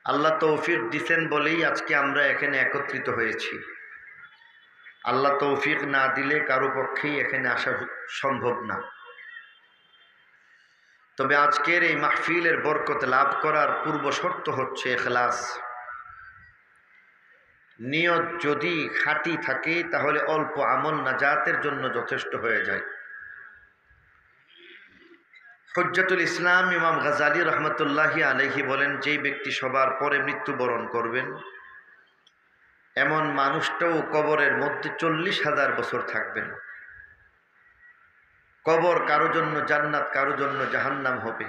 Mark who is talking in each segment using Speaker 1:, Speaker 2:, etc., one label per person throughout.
Speaker 1: আল্লাহ তৌফিক দিছেন বলেই আজকে আমরা এখানে একত্রিত হয়েছি। আল্লাহ তৌফিক না দিলে কারো পক্ষেই এখানে আসা সম্ভব না। তবে আজকের এই মাহফিলের বরকত লাভ করার পূর্ব শর্ত হচ্ছে ইখলাস। নিয়ত যদি খাঁটি থাকে তাহলে অল্প আমল নাজাতের জন্য যথেষ্ট হয়ে যায়। হুজ্জাতুল ইসলাম ইমাম গাজালি রহমতুল্লাহি আলাইহি বলেন, যেই ব্যক্তি সবার পরে মৃত্যুবরণ করবেন এমন মানুষটাও কবরের মধ্যে 40,000 বছর থাকবেন। কবর কারো জন্য জান্নাত, কারো জন্য জাহান্নাম হবে।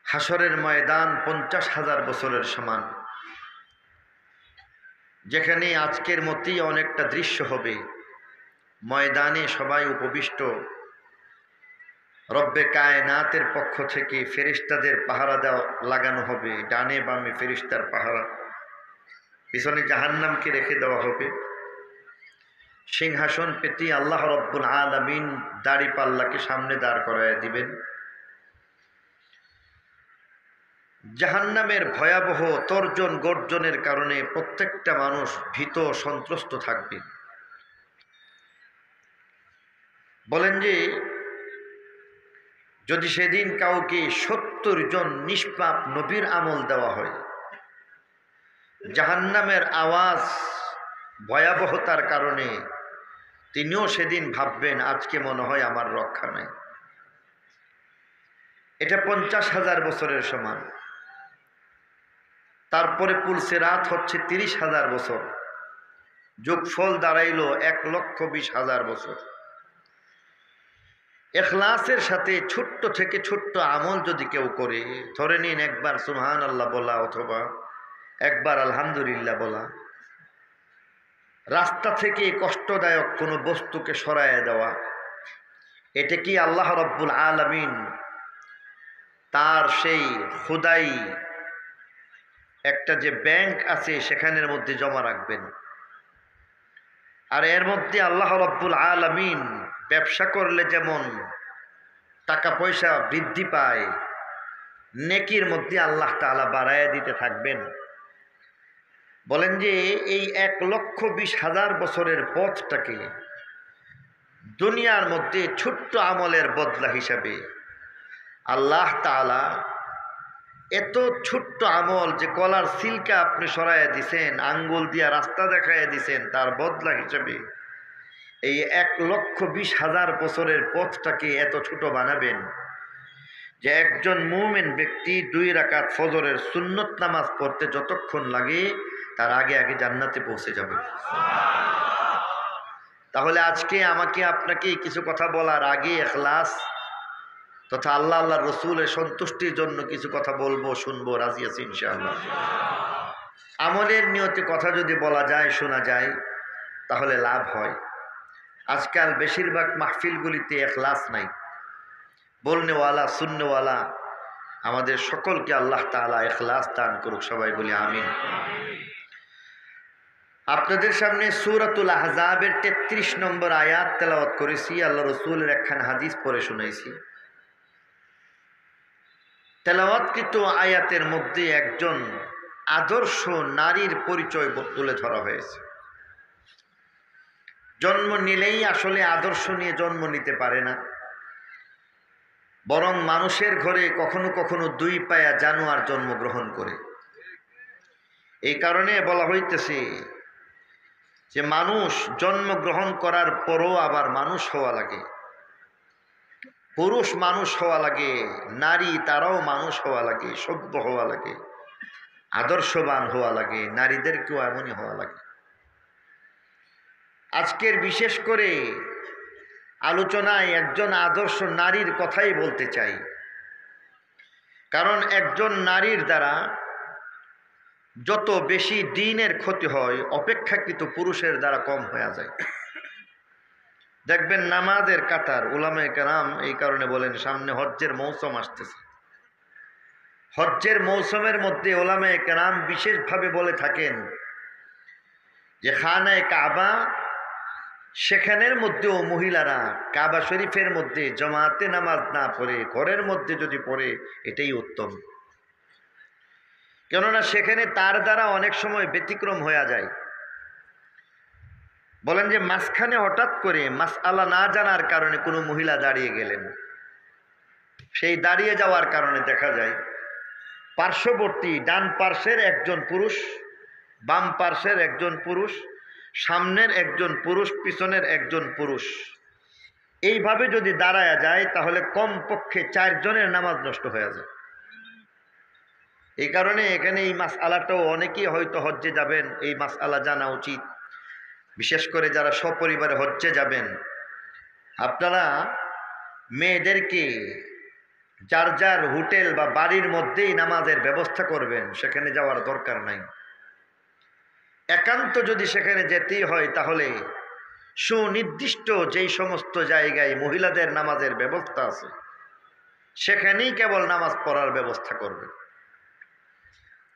Speaker 1: হাসরের ময়দান 50,000 বছরের সমান, যেখানে আজকের মতোই অনেকটা দৃশ্য হবে। ময়দানে সবাই উপবিষ্ট, রব্বে কায়নাতের পক্ষ থেকে ফেরেশতাদের পাহারা দেওয়া লাগানো হবে। ডানে বামে ফেরেশতার পাহারা, পিছনে জাহান্নামকে রেখে দেওয়া হবে। সিংহাসন পেতে আল্লাহ রব্বুল আলামিন দাড়িপাল্লাকে সামনে দাঁড় করায় দিবেন। জাহান্নামের ভয়াবহ তর্জন গর্জনের কারণে প্রত্যেকটা মানুষ ভীত সন্ত্রস্ত থাকবে। বলেন যে যদি সেদিন কাউকে 70 জন নিষ্পাপ নবীর আমল দেওয়া হয়, জাহান্নামের আওয়াজ ভয়াবহতার কারণে তিনিও সেদিন ভাববেন আজকে মনে হয় আমার রক্ষা নাই। এটা 50,000 বছরের সমান। তারপরে পুলসিরাত হচ্ছে 30,000 বছর, যোগফল দাঁড়াইল 1,20,000 বছর। ইখলাসের সাথে ছোট্ট থেকে ছোট্ট আমল যদি কেউ করে, ধরে নিন একবার সুবহানাল্লাহ বলা অথবা একবার আলহামদুলিল্লাহ বলা, রাস্তা থেকে কষ্টদায়ক কোনো বস্তুকে সরায় দেওয়া, এটা কি আল্লাহ রব্বুল আলামিন তার সেই খুদাই একটা যে ব্যাংক আছে সেখানের মধ্যে জমা রাখবেন। আর এর মধ্যে আল্লাহ রব্বুল আলামিন ব্যবসা করলে যেমন টাকা পয়সা বৃদ্ধি পায়, নেকির মধ্যে আল্লাহ তাআলা বাড়ায় দিতে থাকবেন। বলেন যে এই 1,20,000 বছরের পথটাকে দুনিয়ার মধ্যে ছোট্ট আমলের বদলা হিসাবে আল্লাহ তাআলা এত ছোট্ট আমল যে কলার সিলকা আপনি সরাইয়া দিছেন, আঙ্গুল দিয়া রাস্তা দেখাইয়া দিছেন, তার বদলা হিসেবে এই 1,20,000 বছরের পথটাকে এত ছোট বানাবেন যে একজন মুমিন ব্যক্তি 2 রাকাত ফজরের সুন্নত নামাজ পড়তে যতক্ষণ লাগে তার আগে আগে জান্নাতে পৌঁছে যাবে। তাহলে আজকে আমাকে আপনাকে কিছু কথা বলার আগে ইখলাস তথা আল্লাহ আল্লাহ রসুলের সন্তুষ্টির জন্য কিছু কথা বলবো, শুনবো, রাজি আছি ইনশাআল্লাহ। আমলের নিয়তে কথা যদি বলা যায়, শোনা যায়, তাহলে লাভ হয়। আজকাল বেশিরভাগ মাহফিলগুলিতে ইখলাস নাই। বলনেওয়ালা শুননেওয়ালা আমাদের সকলকে আল্লাহ তাআলা ইখলাস দান করুক, সবাই বলি আমিন। আপনাদের সামনে সূরাতুল আহজাবের 33 নম্বর আয়াত তেলাওয়াত করেছি। আল্লাহ রসুলের একখান হাদিস পড়ে শুনাইছি। তেলাওয়াতকৃত আয়াতের মধ্যে একজন আদর্শ নারীর পরিচয় তুলে ধরা হয়েছে। জন্ম নিলেই আসলে আদর্শ নিয়ে জন্ম নিতে পারে না, বরং মানুষের ঘরে কখনো কখনো 2 পায়া জানোয়ার জন্মগ্রহণ করে। এই কারণে বলা হইতেছে যে মানুষ জন্মগ্রহণ করার পরও আবার মানুষ হওয়া লাগে, পুরুষ মানুষ হওয়া লাগে, নারী তারাও মানুষ হওয়া লাগে, সভ্য হওয়া লাগে, আদর্শবান হওয়া লাগে, নারীদেরকেও এমনই হওয়া লাগে। আজকের বিশেষ করে আলোচনায় একজন আদর্শ নারীর কথাই বলতে চাই, কারণ একজন নারীর দ্বারা যত বেশি দ্বীনের ক্ষতি হয় অপেক্ষাকৃত পুরুষের দ্বারা কম হয়ে যায়। দেখবেন নামাজের কাতার, উলামায়ে কেরাম এই কারণে বলেন সামনে হজ্জের মৌসুম আসতেছে। হজ্জের মৌসুমের মধ্যে উলামায়ে কেরাম বিশেষভাবে বলে থাকেন যে খানায়ে কাবা, সেখানের মধ্যেও মহিলারা কাবা শরীফের মধ্যে জামাতে নামাজ না পড়ে ঘরের মধ্যে যদি পড়ে এটাই উত্তম। কেননা সেখানে তার দ্বারা অনেক সময় ব্যতিক্রম হয়ে যায়। বলেন যে মাঝখানে হঠাৎ করে মাসআলা না জানার কারণে কোনো মহিলা দাঁড়িয়ে গেলেন, সেই দাঁড়িয়ে যাওয়ার কারণে দেখা যায় পার্শ্ববর্তী ডান পার্শ্বের একজন পুরুষ, বাম পার্শ্বের একজন পুরুষ, সামনের একজন পুরুষ, পিছনের একজন পুরুষ, এইভাবে যদি দাঁড়ায়া যায় তাহলে কমপক্ষে 4 জনের নামাজ নষ্ট হয়ে যায়। এই কারণে এখানে এই মাসআলাটাও অনেকেই হয়তো হজ্জে যাবেন, এই মাসআলা জানা উচিত। বিশেষ করে যারা সপরিবারে হজ্জে যাবেন, আপনারা মেয়েদেরকে যার যার হোটেল বা বাড়ির মধ্যেই নামাজের ব্যবস্থা করবেন, সেখানে যাওয়ার দরকার নাই। একান্ত যদি সেখানে যেতেই হয় তাহলে সুনির্দিষ্ট যেই সমস্ত জায়গায় মহিলাদের নামাজের ব্যবস্থা আছে সেখানেই কেবল নামাজ পড়ার ব্যবস্থা করবেন।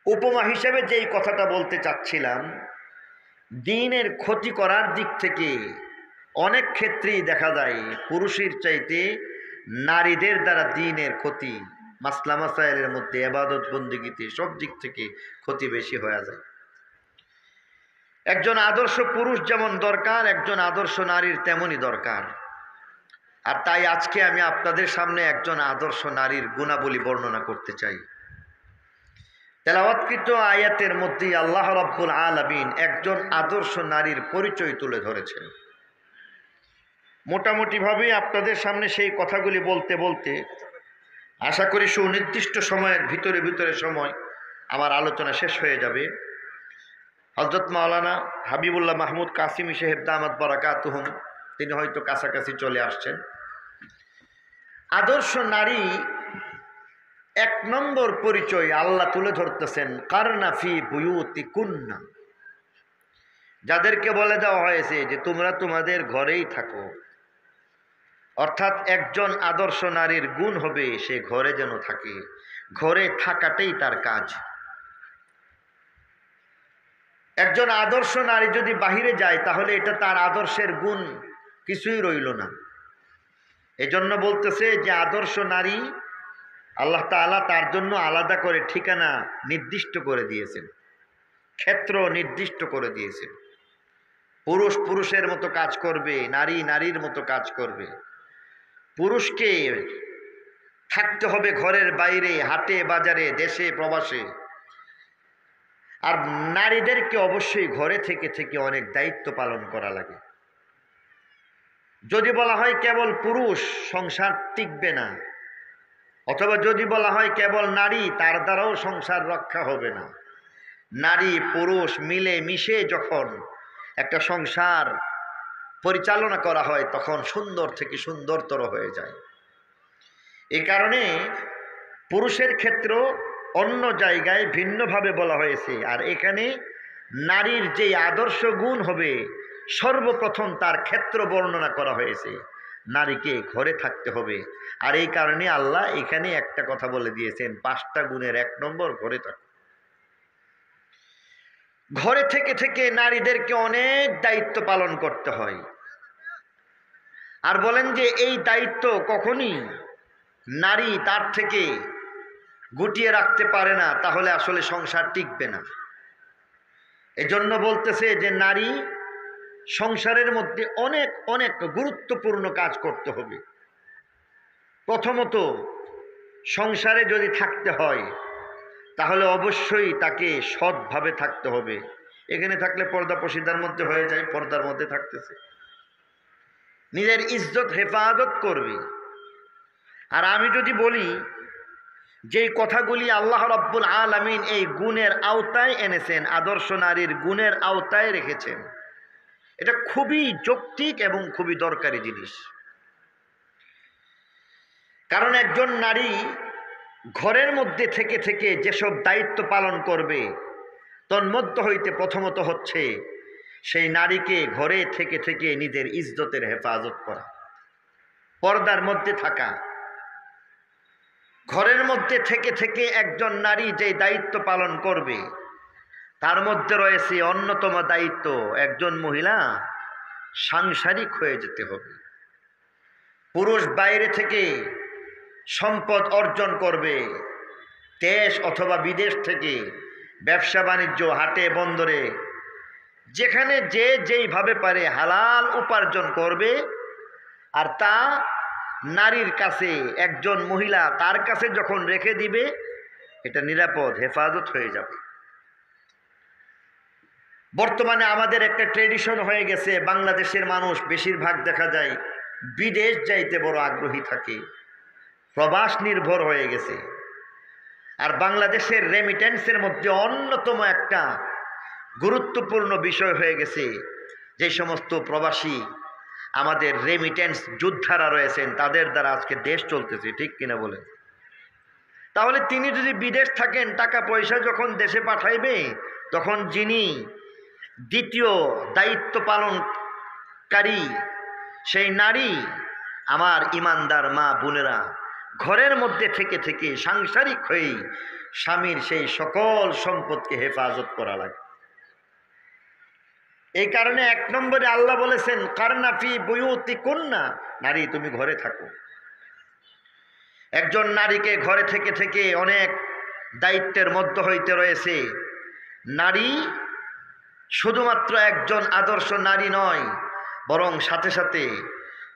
Speaker 1: উপমা হিসেবে যেই কথাটা বলতে চাচ্ছিলাম, দ্বীনের ক্ষতি করার দিক থেকে অনেক ক্ষেত্রেই দেখা যায় পুরুষের চাইতে নারীদের দ্বারা দ্বীনের ক্ষতি, মাসলা মাসাইলের মধ্যে, ইবাদত বন্দেগীতে সব দিক থেকে ক্ষতি বেশি হয়ে যায়। একজন আদর্শ পুরুষ যেমন দরকার, একজন আদর্শ নারীর তেমনই দরকার। আর তাই আজকে আমি আপনাদের সামনে একজন আদর্শ নারীর গুণাবলী বর্ণনা করতে চাই। তেলাওয়াতকৃত আয়াতের মধ্যে আল্লাহ রাব্বুল আলামিন একজন আদর্শ নারীর পরিচয় তুলে ধরেছেন। মোটামুটিভাবে আপনাদের সামনে সেই কথাগুলি বলতে বলতে আশা করি সুনির্দিষ্ট সময়ের ভিতরে সময় আমার আলোচনা শেষ হয়ে যাবে। হযরত মাওলানা হাবিবুল্লাহ মাহমুদ কাসিমি সাহেব দামাত বারাকাতুহুম, তিনি হয়তো কাছাকাছি চলে আসছেন। আদর্শ নারী 1 নম্বর পরিচয় আল্লাহ তুলে ধরতেছেন, কারনা ফি বুয়ুতিকুন্না, যাদেরকে বলে দেওয়া হয়েছে যে তোমরা তোমাদের ঘরেই থাকো। অর্থাৎ একজন আদর্শ নারীর গুণ হবে সে ঘরে যেন থাকে, ঘরে থাকাটাই তার কাজ। একজন আদর্শ নারী যদি বাহিরে যায় তাহলে এটা তার আদর্শের গুণ কিছুই রইল না। এজন্য বলতেছে যে আদর্শ নারী আল্লাহ তাআলা তার জন্য আলাদা করে ঠিকানা নির্দিষ্ট করে দিয়েছেন, ক্ষেত্র নির্দিষ্ট করে দিয়েছেন। পুরুষ পুরুষের মতো কাজ করবে, নারী নারীর মতো কাজ করবে। পুরুষকে থাকতে হবে ঘরের বাইরে, হাটে বাজারে, দেশে প্রবাসে। আর নারীদেরকে অবশ্যই ঘরে থেকে থেকে অনেক দায়িত্ব পালন করা লাগে। যদি বলা হয় কেবল পুরুষ, সংসার টিকবে না, অথবা যদি বলা হয় কেবল নারী, তার দ্বারাও সংসার রক্ষা হবে না। নারী পুরুষ মিলে মিশে যখন একটা সংসার পরিচালনা করা হয় তখন সুন্দর থেকে সুন্দরতর হয়ে যায়। এই কারণে পুরুষের ক্ষেত্র অন্য জায়গায় ভিন্নভাবে বলা হয়েছে, আর এখানে নারীর যে আদর্শ গুণ হবে সর্বপ্রথম তার ক্ষেত্র বর্ণনা করা হয়েছে, নারীকে ঘরে থাকতে হবে। আর এই কারণে আল্লাহ এখানে একটা কথা বলে দিয়েছেন, 5টা গুণের 1 নম্বর ঘরে থাকো। ঘরে থেকে থেকে নারীদেরকে অনেক দায়িত্ব পালন করতে হয়। আর বলেন যে এই দায়িত্ব কখনই নারী তার থেকে গুটিয়ে রাখতে পারে না, তাহলে আসলে সংসার টিকবে না। এজন্য বলতেছে যে নারী সংসারের মধ্যে অনেক অনেক গুরুত্বপূর্ণ কাজ করতে হবে। প্রথমত সংসারে যদি থাকতে হয় তাহলে অবশ্যই তাকে সৎভাবে থাকতে হবে। এখানে থাকলে পর্দা পর্দার মধ্যে হয়ে যায়, পর্দার মধ্যে থাকতেছে, নিজের ইজ্জত হেফাজত করবে। আর আমি যদি বলি যেই কথাগুলি আল্লাহ রাব্বুল আলামিন এই গুণের আওতায় এনেছেন, আদর্শ নারীর গুণের আওতায় রেখেছেন, এটা খুবই যৌক্তিক এবং খুবই দরকারি জিনিস। কারণ একজন নারী ঘরের মধ্যে থেকে থেকে যেসব দায়িত্ব পালন করবে তন্মধ্য হইতে প্রথমত হচ্ছে সেই নারীকে ঘরে থেকে থেকে নিজের ইজ্জতের হেফাজত করা, পর্দার মধ্যে থাকা। ঘরের মধ্যে থেকে থেকে একজন নারী যে দায়িত্ব পালন করবে তার মধ্যে রয়েছে অন্যতম দায়িত্ব, একজন মহিলা সাংসারিক হয়ে যেতে হবে। পুরুষ বাইরে থেকে সম্পদ অর্জন করবে, দেশ অথবা বিদেশ থেকে ব্যবসা বাণিজ্য, হাটে বন্দরে, যেখানে যে যেইভাবে পারে হালাল উপার্জন করবে, আর তা নারীর কাছে, একজন মহিলা তার কাছে যখন রেখে দিবে, এটা নিরাপদ, হেফাজত হয়ে যাবে। বর্তমানে আমাদের একটা ট্রেডিশন হয়ে গেছে, বাংলাদেশের মানুষ বেশিরভাগ দেখা যায় বিদেশ যাইতে বড় আগ্রহী থাকে, প্রবাস নির্ভর হয়ে গেছে। আর বাংলাদেশের রেমিটেন্সের মধ্যে অন্যতম একটা গুরুত্বপূর্ণ বিষয় হয়ে গেছে, যে সমস্ত প্রবাসী আমাদের রেমিটেন্স যোদ্ধারা রয়েছেন, তাদের দ্বারা আজকে দেশ চলতেছে, ঠিক কিনা বলেন? তাহলে তিনি যদি বিদেশ থাকেন, টাকা পয়সা যখন দেশে পাঠাইবে, তখন যিনি দ্বিতীয় দায়িত্ব পালনকারী সেই নারী, আমার ইমানদার মা বোনেরা, ঘরের মধ্যে থেকে থেকে সাংসারিক হয়েই স্বামীর সেই সকল সম্পদকে হেফাজত করা লাগে। এই কারণে 1 নম্বরে আল্লাহ বলেছেন, কারনা ফি বুয়ুতিকুন্না, নারী তুমি ঘরে থাকো। একজন নারীকে ঘরে থেকে থেকে অনেক দায়িত্বের মধ্য হইতে রয়েছে। নারী শুধুমাত্র একজন আদর্শ নারী নয়, বরং সাথে সাথে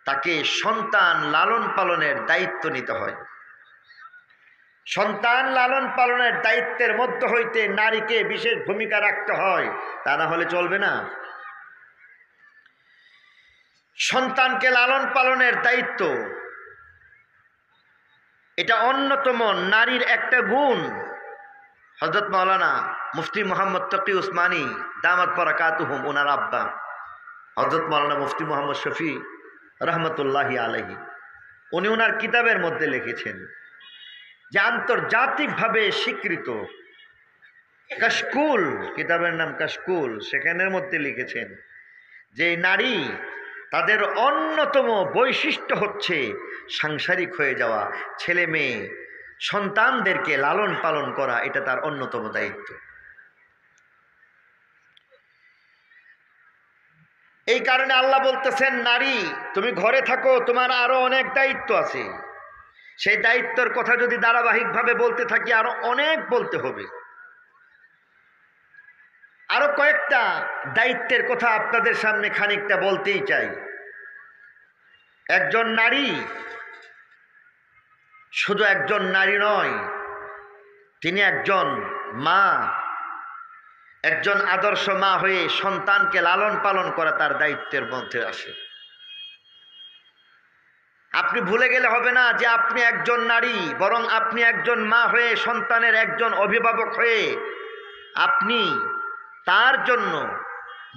Speaker 1: তাকে সন্তান লালন পালনের দায়িত্ব নিতে হয়। সন্তান লালন পালনের দায়িত্বের মধ্য হইতে নারীকে বিশেষ ভূমিকা রাখতে হয়, তা না হলে চলবে না। সন্তানকে লালন পালনের দায়িত্ব, এটা অন্যতম নারীর একটা গুণ। হযরত মাওলানা মুফতি মোহাম্মদ তকি উসমানী দামাত বারাকাতুহুম, ওনার আব্বা হযরত মাওলানা মুফতি মোহাম্মদ শফি রহমতুল্লাহি আলাইহি, উনি ওনার কিতাবের মধ্যে লিখেছেন যে আন্তর্জাতিকভাবে স্বীকৃত কাশকুল, কিতাবের নাম কাশকুল, সেখানের মধ্যে লিখেছেন যে নারী, তাদের অন্যতম বৈশিষ্ট্য হচ্ছে সাংসারিক হয়ে যাওয়া, ছেলে মেয়ে সন্তানদেরকে লালন পালন করা, এটা তার অন্যতম দায়িত্ব। এই কারণে আল্লাহ বলতেছেন, নারী তুমি ঘরে থাকো, তোমার আরো অনেক দায়িত্ব আছে। সেই দায়িত্বের কথা যদি ধারাবাহিকভাবে বলতে থাকি, আরো অনেক বলতে হবে। আরো কয়েকটা দায়িত্বের কথা আপনাদের সামনে খানিকটা বলতেই চাই। একজন নারী শুধু একজন নারী নয়, তিনি একজন মা, একজন আদর্শ মা হয়ে সন্তানকে লালন পালন করা তার দায়িত্বের মধ্যে আসে। আপনি ভুলে গেলে হবে না যে আপনি একজন নারী, বরং আপনি একজন মা হয়ে, সন্তানের একজন অভিভাবক হয়ে আপনি তার জন্য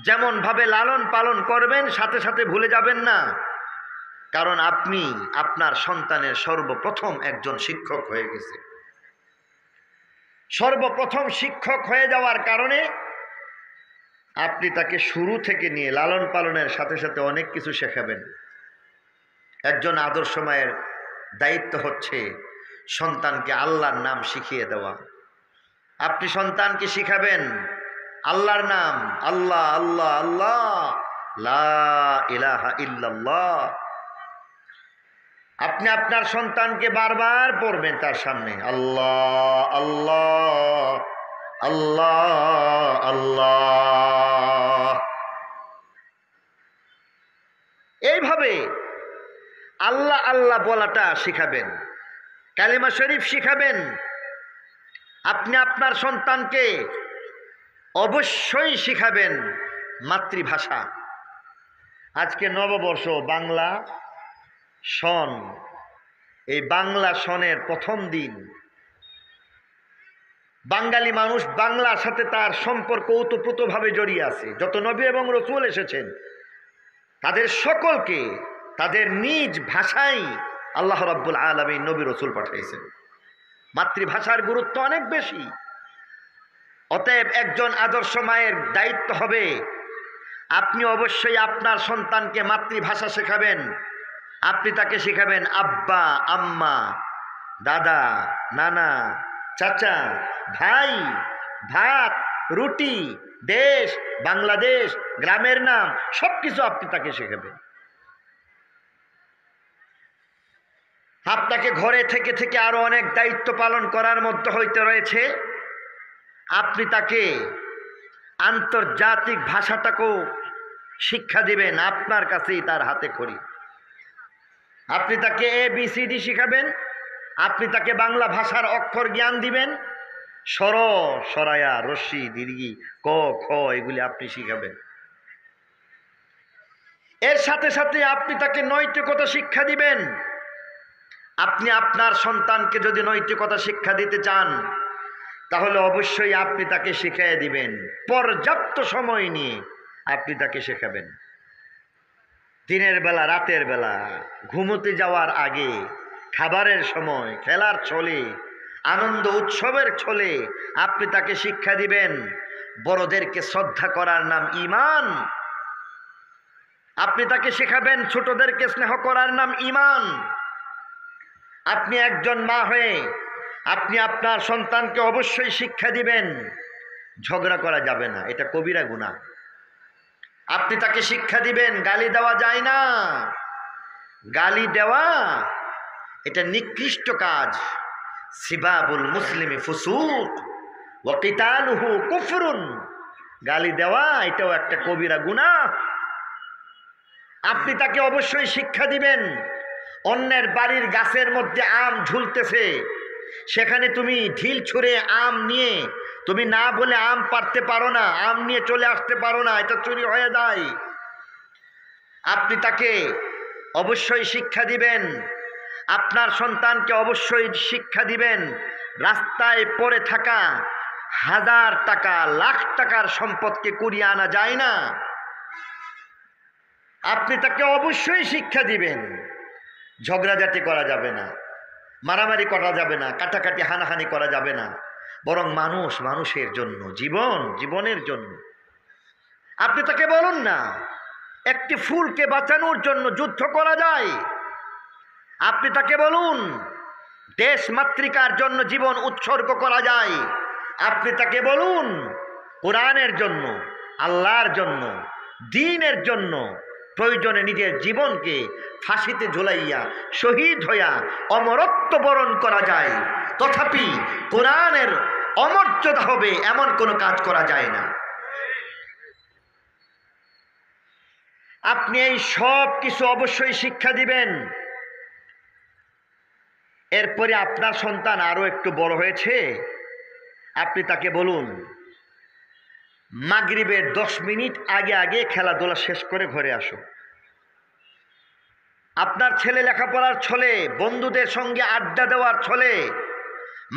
Speaker 1: যেমন ভাবে লালন পালন করবেন, সাথে সাথে ভুলে যাবেন না, কারণ আপনি আপনার সন্তানের সর্বপ্রথম একজন শিক্ষক হয়ে গেছে। সর্বপ্রথম শিক্ষক হয়ে যাওয়ার কারণে আপনি তাকে শুরু থেকে নিয়ে লালন পালনের সাথে সাথে অনেক কিছু শেখাবেন। একজন আদর্শ মায়ের দায়িত্ব হচ্ছে সন্তানকে আল্লাহর নাম শিখিয়ে দেওয়া। আপনি সন্তানকে শিখাবেন আল্লাহর নাম, আল্লাহ আল্লাহ আল্লাহ, লা ইলাহা ইল্লাল্লাহ। আপনি আপনার সন্তানকে বারবার পড়বেন তার সামনে, আল্লাহ আল্লাহ আল্লাহ আল্লাহ। এইভাবে আল্লাহ আল্লাহ বলাটা শিখাবেন, কালিমা শরীফ শিখাবেন। আপনি আপনার সন্তানকে অবশ্যই শিখাবেন মাতৃভাষা। আজকে নববর্ষ, বাংলা সন, এই বাংলা সনের প্রথম দিন। বাঙালি মানুষ বাংলার সাথে তার সম্পর্ক ওতপ্রোতভাবে জড়িয়ে আছে। যত নবী এবং রসুল এসেছেন, তাদের সকলকে তাদের নিজ ভাষায় আল্লাহ রাব্বুল আলামিন নবী রসুল পাঠিয়েছেন। মাতৃভাষার গুরুত্ব অনেক বেশি। অতএব একজন আদর্শ মায়ের দায়িত্ব হবে, আপনি অবশ্যই আপনার সন্তানকে মাতৃভাষা শেখাবেন। আপনি তাকে শেখাবেন আব্বা আম্মা, দাদা নানা, চাচা, ভাই, ভাত, রুটি, দেশ, বাংলাদেশ, গ্রামের নাম, সব কিছু আপনি তাকে শেখাবেন। আপনাকে ঘরে থেকে থেকে আরো অনেক দায়িত্ব পালন করার মধ্যে হইতে রয়েছে। আপনি তাকে আন্তর্জাতিক ভাষাটাকেও শিক্ষা দিবেন, আপনার কাছেই তার হাতে খড়ি। আপনি তাকে ABCD শিখাবেন, আপনি তাকে বাংলা ভাষার অক্ষর জ্ঞান দিবেন, স্বর, সরায়া, রস্যি, দীর্ঘি, ক, খ এগুলি আপনি শিখাবেন। এর সাথে সাথে আপনি তাকে নৈতিকতা শিক্ষা দিবেন। আপনি আপনার সন্তানকে যদি নৈতিকতা শিক্ষা দিতে চান তাহলে অবশ্যই আপনি তাকে শিখিয়ে দিবেন, পর্যাপ্ত সময় নিয়ে আপনি তাকে শেখাবেন। দিনের বেলা, রাতের বেলা, ঘুমোতে যাওয়ার আগে, খাবারের সময়, খেলার ছলে, আনন্দ উৎসবের ছলে আপনি তাকে শিক্ষা দিবেন বড়দেরকে শ্রদ্ধা করার নাম ঈমান। আপনি তাকে শেখাবেন ছোটদেরকে স্নেহ করার নাম ঈমান। আপনি একজন মা হয়ে আপনি আপনার সন্তানকে অবশ্যই শিক্ষা দিবেন ঝগড়া করা যাবে না, এটা কবিরা গুনাহ। আপনি তাকে শিক্ষা দিবেন গালি দেওয়া যায় না, গালি দেওয়া এটা নিকৃষ্ট কাজ। সিবাবুল মুসলিমি ফুসুক ওয়া কিতালুহু কুফরুন, গালি দেওয়া এটাও একটা কবিরা গুনাহ। আপনি তাকে অবশ্যই শিক্ষা দিবেন অন্যের বাড়ির গাছের মধ্যে আম ঝুলতেছে, সেখানে তুমি ঢিল ছুঁড়ে আম নিয়ে তুমি না বলে আম পাড়তে পারো না, আম নিয়ে চলে আসতে পারো না, এটা চুরি হয়ে যায়। আপনি তাকে অবশ্যই শিক্ষা দিবেন, আপনার সন্তানকে অবশ্যই শিক্ষা দিবেন রাস্তায় পড়ে থাকা হাজার টাকা, লাখ টাকার সম্পদকে কুড়িয়ে আনা যায় না। আপনি তাকে অবশ্যই শিক্ষা দিবেন ঝগড়াঝাটি করা যাবে না, মারামারি করা যাবে না, কাটাকাটি হানাহানি করা যাবে না, বরং মানুষ মানুষের জন্য, জীবন জীবনের জন্য। আপনি তাকে বলুন না একটি ফুলকে বাঁচানোর জন্য যুদ্ধ করা যায়। আপনি তাকে বলুন দেশ মাতৃকার জন্য জীবন উৎসর্গ করা যায়। আপনি তাকে বলুন কোরআনের জন্য, আল্লাহর জন্য, দ্বীনের জন্য প্রয়োজনে নিজের জীবনকে ফাঁসিতে ঝুলাইয়া শহীদ হইয়া অমরত্ব বরণ করা যায়, তথাপি কোরআনের অমর্যাদা হবে এমন কোনো কাজ করা যায় না। আপনি এই সব কিছু অবশ্যই শিক্ষা দিবেন। এরপরে আপনার সন্তান আরো একটু বড় হয়েছে, আপনি তাকে বলুন মাগরিবের 10 মিনিট আগে আগে খেলাধুলা শেষ করে ঘরে আসো। আপনার ছেলে লেখাপড়ার ছলে, বন্ধুদের সঙ্গে আড্ডা দেওয়ার ছলে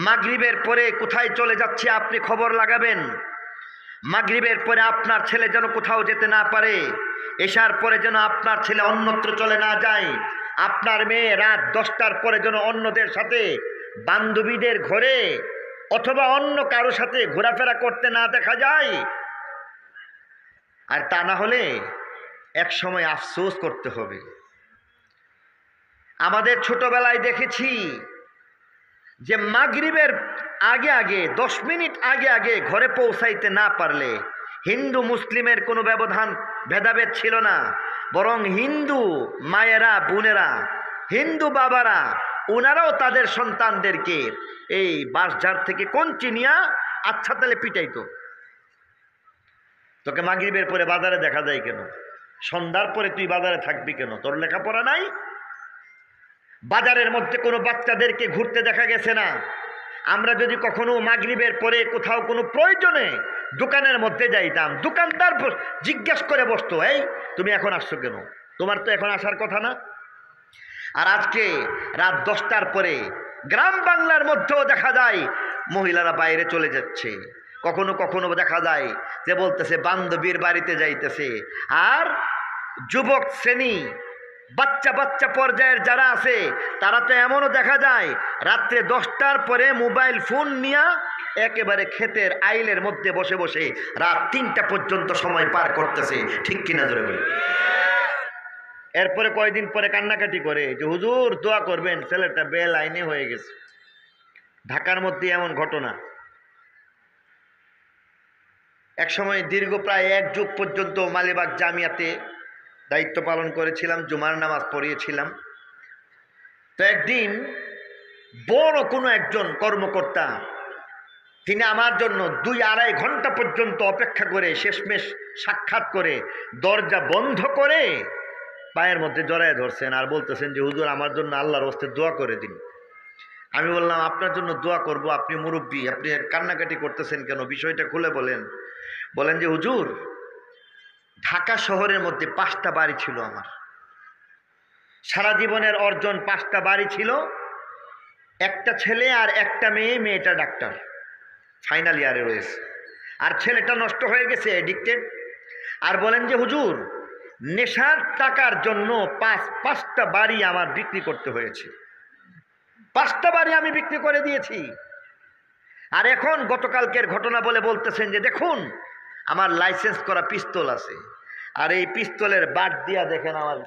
Speaker 1: মাগরিবের পরে কোথায় চলে যাচ্ছে আপনি খবর লাগাবেন। মাগরিবের পরে আপনার ছেলে যেন কোথাও যেতে না পারে, এশার পরে যেন আপনার ছেলে অন্যত্র চলে না যায়, আপনার মেয়ে রাত 10টার পরে যেন অন্যদের সাথে, বান্ধবীদের ঘরে অথবা অন্য কারো সাথে ঘোরাফেরা করতে না দেখা যায়। আর তা না হলে এক সময় আফসোস করতে হবে। আমাদের ছোটবেলায় দেখেছি যে মাগরিবের আগে আগে 10 মিনিট আগে আগে ঘরে পৌঁছাইতে না পারলে হিন্দু মুসলিমের কোনো ব্যবধান ভেদাভেদ ছিল না, বরং হিন্দু মায়েরা, বোনেরা, হিন্দু বাবারা ওনারাও তাদের সন্তানদেরকে এই বাঁশঝাড় থেকে কঞ্চি নিয়া আচ্ছা তালে পিটাইতো। তোকে মাগরিবের পরে বাজারে দেখা যায় কেন? সন্ধ্যার পরে তুই বাজারে থাকবি কেন? তোর লেখাপড়া নাই? বাজারের মধ্যে কোনো বাচ্চাদেরকে ঘুরতে দেখা গেছে না। আমরা যদি কখনো মাগরিবের পরে কোথাও কোনো প্রয়োজনে দোকানের মধ্যে যাইতাম, দোকানদার জিজ্ঞাসা করে বসতো, এই তুমি এখন আসছো কেন? তোমার তো এখন আসার কথা না। আর আজকে রাত 10টার পরে গ্রাম বাংলার মধ্যেও দেখা যায় মহিলারা বাইরে চলে যাচ্ছে, কখনো কখনো দেখা যায় যে বলতেছে বান্ধবীর বাড়িতে যাইতেছে। আর যুবক শ্রেণী, বাচ্চা বাচ্চা পর্যায়ের যারা আছে তারা তো এমনও দেখা যায় রাত্রে 10টার পরে মোবাইল ফোন নিয়ে একেবারে ক্ষেতের আইলের মধ্যে বসে বসে রাত 3টা পর্যন্ত সময় পার করতেছে। ঠিক কিনা জোরে বলে? এরপরে কয়দিন পরে কান্নাকাটি করে যে হুজুর দোয়া করবেন, ছেলেটা বেলাইনে হয়ে গেছে। ঢাকার মধ্যে এমন ঘটনা। এক সময় দীর্ঘ প্রায় 1 যুগ পর্যন্ত মালিবাগ জামিয়াতে দায়িত্ব পালন করেছিলাম, জুমার নামাজ পড়িয়েছিলাম। তো একদিন বড় কোনো একজন কর্মকর্তা তিনি আমার জন্য 2-2.5 ঘন্টা পর্যন্ত অপেক্ষা করে শেষমেশ সাক্ষাৎ করে দরজা বন্ধ করে পায়ের মধ্যে জড়ায় ধরছেন আর বলতেছেন যে হুজুর আমার জন্য আল্লাহর হস্তে দোয়া করে দিন। আমি বললাম আপনার জন্য দোয়া করব, আপনি মুরব্বী, আপনি কান্নাকাটি করতেছেন কেন, বিষয়টা খুলে বলেন। বলেন যে হুজুর, ঢাকা শহরের মধ্যে 5টা বাড়ি ছিল আমার, সারা জীবনের অর্জন 5টা বাড়ি ছিল, একটা ছেলে আর একটা মেয়ে, মেয়েটা ডাক্তার ফাইনাল ইয়ারে রয়েছে, আর ছেলেটা নষ্ট হয়ে গেছে এডিক্টেড। আর বলেন যে হুজুর নেশার টাকার জন্য 5টা বাড়ি আমার বিক্রি করতে হয়েছে, 5টা বাড়ি আমি বিক্রি করে দিয়েছি। আর এখন গতকালকের ঘটনা বলে বলতেছেন যে দেখুন আমার লাইসেন্স করা পিস্তল আছে, আর এই পিস্তলের বাট দিয়া দেখেন আমার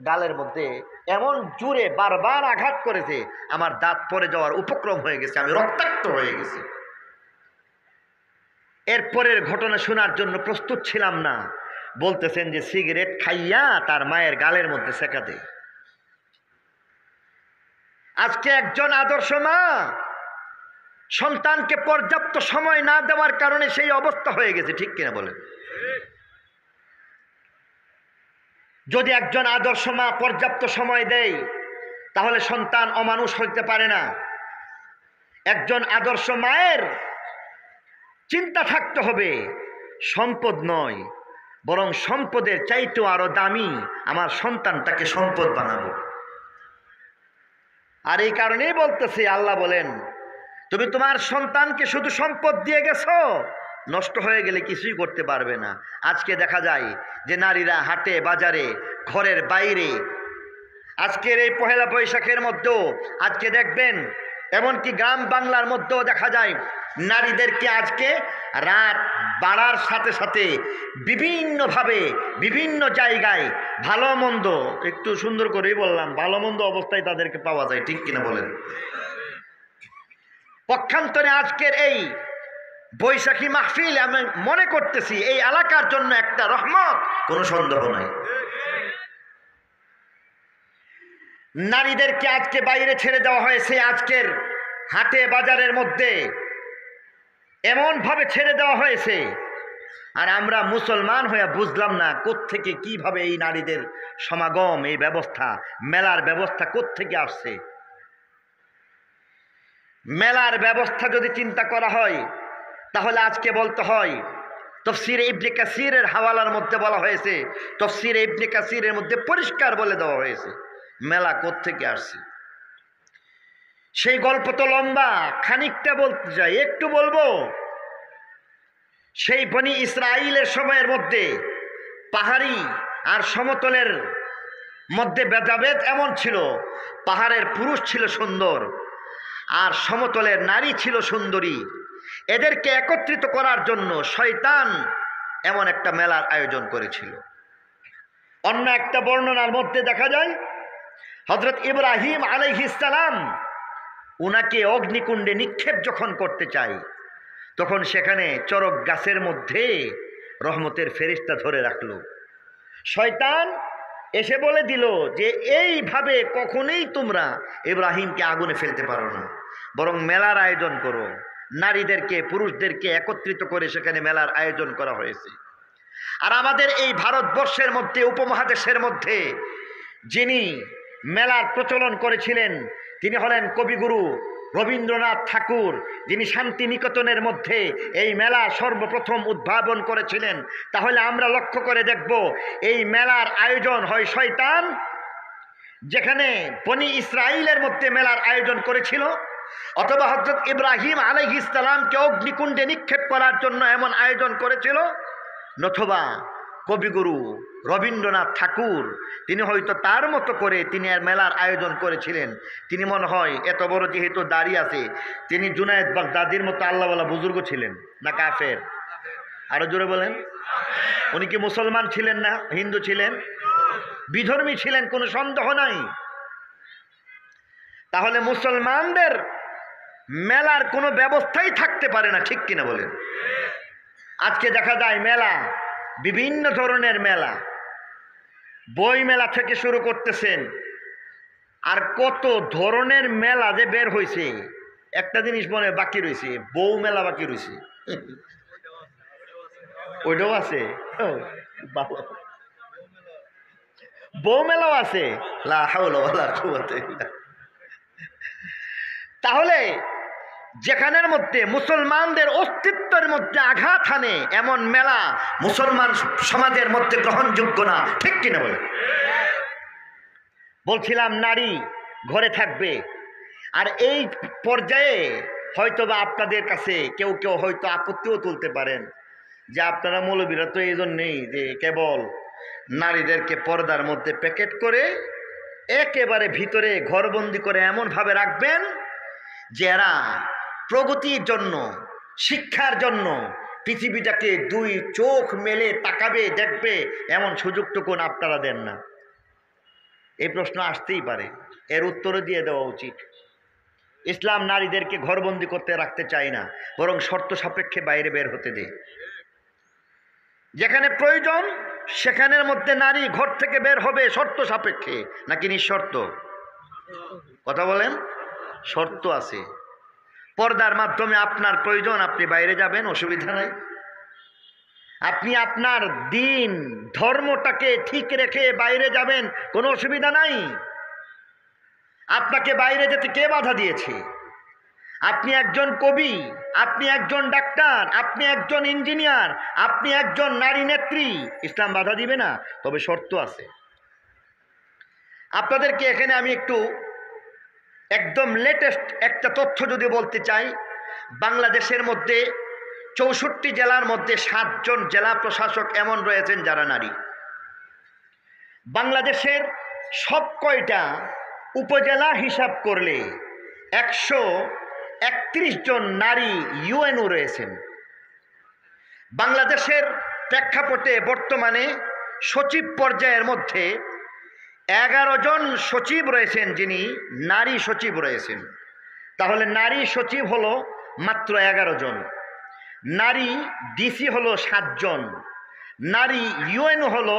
Speaker 1: গালের মধ্যে এমন জোরে বারবার আঘাত করেছে আমার দাঁত পড়ে যাওয়ার উপক্রম হয়ে গেছে, আমি রক্তাক্ত হয়ে গেছি। এরপরের ঘটনা শোনার জন্য প্রস্তুত ছিলাম না। বলতেছেন যে সিগারেট খাইয়া তার মায়ের গালের মধ্যে সেকা দেয়। আজকে একজন আদর্শ মা সন্তানকে পর্যাপ্ত সময় না দেওয়ার কারণে সেই অবস্থা হয়ে গেছে, ঠিক কিনা বলেন? যদি একজন আদর্শ মা পর্যাপ্ত সময় দেয় তাহলে সন্তান অমানুষ হইতে পারে না। একজন আদর্শ মায়ের চিন্তা থাকতে হবে সম্পদ নয়, বরং সম্পদের চাইতেও আরো দামি আমার সন্তানটাকে সম্পদ বানাবো। আর এই কারণেই বলতেছি, আল্লাহ বলেন তুমি তোমার সন্তানকে শুধু সম্পদ দিয়ে গেছো, নষ্ট হয়ে গেলে কিছুই করতে পারবে না। আজকে দেখা যায় যে নারীরা হাটে বাজারে ঘরের বাইরে, আজকের এই পহেলা বৈশাখের মধ্যেও আজকে দেখবেন এমনকি গ্রাম বাংলার মধ্যেও দেখা যায় নারীদেরকে আজকে রাত বাড়ার সাথে সাথে বিভিন্নভাবে বিভিন্ন জায়গায় ভালো মন্দ, একটু সুন্দর করেই বললাম, ভালো মন্দ অবস্থায় তাদেরকে পাওয়া যায়, ঠিক কিনা বলেন? পক্ষান্তরে আজকের এই বৈশাখী মাহফিল আমি মনে করতেছি এই এলাকার জন্য একটা রহমত, কোনো সন্দেহ নাই। নারীদেরকে আজকে বাইরে ছেড়ে দেওয়া হয়েছে, আজকের হাটে বাজারের মধ্যে এমন ভাবে ছেড়ে দেওয়া হয়েছে, আর আমরা মুসলমান হয়ে বুঝলাম না কোত্থেকে কিভাবে এই নারীদের সমাগম, এই ব্যবস্থা, মেলার ব্যবস্থা কোত্থেকে আসছে। মেলার ব্যবস্থা যদি চিন্তা করা হয় তাহলে আজকে বলতে হয় তফসিরে ইবনে কাসিরের হাওয়ালার মধ্যে বলা হয়েছে, তফসিরে ইবনে কাসিরের মধ্যে পরিষ্কার বলে দেওয়া হয়েছে মেলা কোত্থেকে আসছে। সেই গল্প তো লম্বা, খানিকটা বলতে চাই, একটু বলবো। সেই বনি ইসরাইলের সময়ের মধ্যে পাহাড়ি আর সমতলের মধ্যে ভেদাভেদ এমন ছিল, পাহাড়ের পুরুষ ছিল সুন্দর আর সমতলের নারী ছিল সুন্দরী। এদেরকে একত্রিত করার জন্য শয়তান এমন একটা মেলার আয়োজন করেছিল। অন্য একটা বর্ণনার মধ্যে দেখা যায় হযরত ইব্রাহিম আলাইহিস সালাম উনাকে অগ্নিকুণ্ডে নিক্ষেপ যখন করতে চায় তখন সেখানে চরক গাছের মধ্যে রহমতের ফেরেশতা ধরে রাখলো। শয়তান এসে বলে দিল যে এইভাবে কখনোই তোমরা ইব্রাহিমকে আগুনে ফেলতে পারো না, বরং মেলার আয়োজন করো। নারীদেরকে পুরুষদেরকে একত্রিত করে সেখানে মেলার আয়োজন করা হয়েছে। আর আমাদের এই ভারতবর্ষের মধ্যে, উপমহাদেশের মধ্যে যিনি মেলার প্রচলন করেছিলেন তিনি হলেন কবিগুরু রবীন্দ্রনাথ ঠাকুর, যিনি শান্তিনিকেতনের মধ্যে এই মেলা সর্বপ্রথম উদ্ভাবন করেছিলেন। তাহলে আমরা লক্ষ্য করে দেখব এই মেলার আয়োজন হয় শয়তান, যেখানে বনি ইসরাইলের মধ্যে মেলার আয়োজন করেছিল, অথবা হযরত ইব্রাহিম আলাইহিস সালামকে অগ্নিকুণ্ডে নিক্ষেপ করার জন্য এমন আয়োজন করেছিল, নতুবা কবিগুরু রবীন্দ্রনাথ ঠাকুর তিনি হয়তো তার মতো করে তিনি আর মেলার আয়োজন করেছিলেন। তিনি মনে হয় এত বড় যেহেতু দাড়ি আছে, তিনি জুনায়েদ বাগদাদির মতো আল্লাহওয়ালা বুজুর্গ ছিলেন না কাফের? আরো জোরে বলেন। উনি কি মুসলমান ছিলেন না হিন্দু ছিলেন? বিধর্মী ছিলেন, কোনো সন্দেহ নাই। তাহলে মুসলমানদের মেলার কোনো ব্যবস্থাই থাকতে পারে না, ঠিক কিনা বলেন? আজকে দেখা যায় মেলা, বিভিন্ন ধরনের মেলা, বই মেলা থেকে শুরু করতেছেন, আর কত ধরনের মেলা যে বের হয়েছে, একটা জিনিস মনে বাকি রয়েছে, বউ মেলা বাকি রয়েছে। ওইটাও আছে, বউ মেলাও আছে। লা হাওলা ওয়ালা কুওয়াতা ইল্লা। তাহলে যেখানের মধ্যে মুসলমানদের অস্তিত্বের মধ্যে আঘাত হানে এমন মেলা মুসলমান সমাজের মধ্যে গ্রহণযোগ্য না, ঠিক কিনা বলে? বলছিলাম নারী ঘরে থাকবে, আর এই পর্যায়ে হয়তোবা আপনাদের কাছে কেউ কেউ হয়তো আপত্তিও তুলতে পারেন যে আপনারা মৌলবীরা তো এই জন্যেই যে কেবল নারীদেরকে পর্দার মধ্যে প্যাকেট করে একেবারে ভিতরে ঘরবন্দি করে এমনভাবে রাখবেন যে এরা প্রগতির জন্য, শিক্ষার জন্য পৃথিবীটাকে দুই চোখ মেলে তাকাবে, দেখবে, এমন সুযোগটুকু আপনারা দেন না। এই প্রশ্ন আসতেই পারে, এর উত্তরও দিয়ে দেওয়া উচিত। ইসলাম নারীদেরকে ঘরবন্দি করতে রাখতে চায় না, বরং শর্ত সাপেক্ষে বাইরে বের হতে দেয়। যেখানে প্রয়োজন সেখানের মধ্যে নারী ঘর থেকে বের হবে শর্ত সাপেক্ষে, নাকি নিঃশর্ত? কথা বলেন। শর্ত আছে। পর্দার মাধ্যমে আপনার প্রয়োজন, আপনি বাইরে যাবেন, অসুবিধা নাই। আপনি আপনার দিন ধর্মটাকে ঠিক রেখে বাইরে যাবেন, কোনো অসুবিধা নাই। আপনাকে বাইরে যেতে কে বাধা দিয়েছে? আপনি একজন কবি, আপনি একজন ডাক্তার, আপনি একজন ইঞ্জিনিয়ার, আপনি একজন নারী নেত্রী, ইসলাম বাধা দিবে না। তবে শর্ত আছে। আপনাদেরকে এখানে আমি একটু একদম লেটেস্ট একটা তথ্য যদি বলতে চাই, বাংলাদেশের মধ্যে 64 জেলার মধ্যে 7 জন জেলা প্রশাসক এমন রয়েছেন যারা নারী। বাংলাদেশের সব কয়টা উপজেলা হিসাব করলে 131 জন নারী ইউএনও রয়েছেন। বাংলাদেশের প্রেক্ষাপটে বর্তমানে সচিব পর্যায়ের মধ্যে 11 জন সচিব রয়েছেন, যিনি নারী সচিব রয়েছেন। তাহলে নারী সচিব হলো মাত্র 11 জন, নারী ডিসি হলো 7 জন, নারী ইউএনও হলো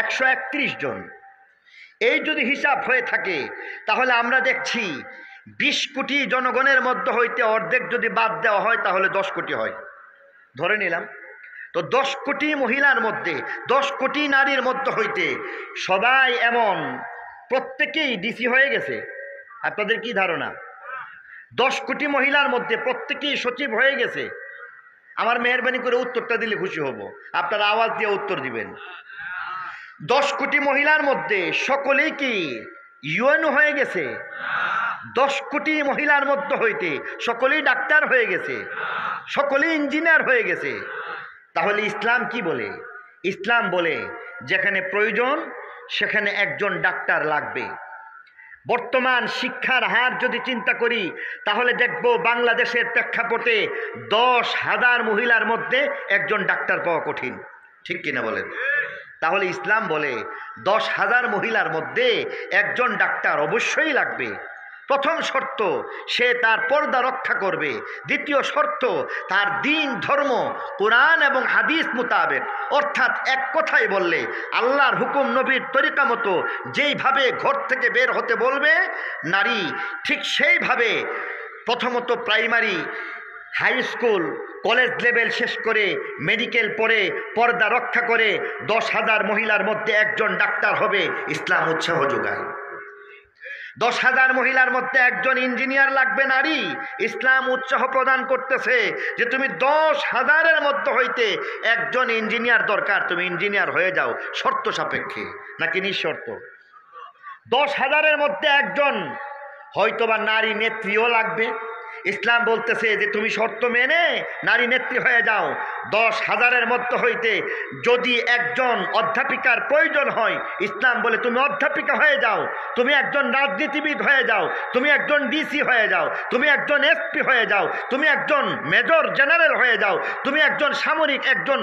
Speaker 1: 131 জন। এই যদি হিসাব হয়ে থাকে তাহলে আমরা দেখছি 20 কোটি জনগণের মধ্যে হইতে অর্ধেক যদি বাদ দেওয়া হয় তাহলে 10 কোটি হয়, ধরে নিলাম। তো 10 কোটি মহিলার মধ্যে, 10 কোটি নারীর মধ্যে হইতে সবাই এমন প্রত্যেকেই ডিসি হয়ে গেছে? আপনাদের কি ধারণা? 10 কোটি মহিলার মধ্যে প্রত্যেকেই সচিব হয়ে গেছে? আমার মেহরবানি করে উত্তরটা দিলে খুশি হব। আপনারা আওয়াজ দিয়ে উত্তর দিবেন। 10 কোটি মহিলার মধ্যে সকলেই কি ইউএনও হয়ে গেছে? 10 কোটি মহিলার মধ্যে হইতে সকলেই ডাক্তার হয়ে গেছে? সকলেই ইঞ্জিনিয়ার হয়ে গেছে? তাহলে ইসলাম কি বলে? ইসলাম বলে যেখানে প্রয়োজন সেখানে একজন ডাক্তার লাগবে। বর্তমান শিক্ষার হার যদি চিন্তা করি তাহলে দেখব বাংলাদেশের প্রেক্ষাপটে 10,000 মহিলার মধ্যে একজন ডাক্তার পাওয়া কঠিন, ঠিক কিনা বলেন? তাহলে ইসলাম বলে 10,000 মহিলার মধ্যে একজন ডাক্তার অবশ্যই লাগবে। প্রথম শর্ত, সে তার পর্দা রক্ষা করবে। দ্বিতীয় শর্ত, তার দিন ধর্ম কোরআন এবং হাদিস মোতাবেক, অর্থাৎ এক কথায় বললে আল্লাহর হুকুম নবীর তরিকা মতো যেইভাবে ঘর থেকে বের হতে বলবে নারী, ঠিক সেইভাবে প্রথমত primary, high school, college level শেষ করে মেডিকেল পড়ে পর্দা রক্ষা করে 10,000 মহিলার মধ্যে একজন ডাক্তার হবে। ইসলাম উৎসাহ যোগায়। 10,000 মহিলার মধ্যে একজন ইঞ্জিনিয়ার লাগবে নারী, ইসলাম উৎসাহ প্রদান করতেছে যে তুমি 10,000-এর মধ্যে হইতে একজন ইঞ্জিনিয়ার দরকার, তুমি ইঞ্জিনিয়ার হয়ে যাও, শর্ত সাপেক্ষে, নাকি নিঃশর্ত? 10,000-এর মধ্যে একজন হয়তোবা নারী নেত্রীও লাগবে, ইসলাম বলতেছে যে তুমি শর্ত মেনে নারী নেত্রী হয়ে যাও। 10,000-এর মধ্যে হইতে যদি একজন অধ্যাপিকার প্রয়োজন হয়, ইসলাম বলে তুমি অধ্যাপিকা হয়ে যাও, তুমি একজন রাজনীতিবিদ হয়ে যাও, তুমি একজন ডিসি হয়ে যাও, তুমি একজন এসপি হয়ে যাও, তুমি একজন মেজর জেনারেল হয়ে যাও, তুমি একজন সামরিক, একজন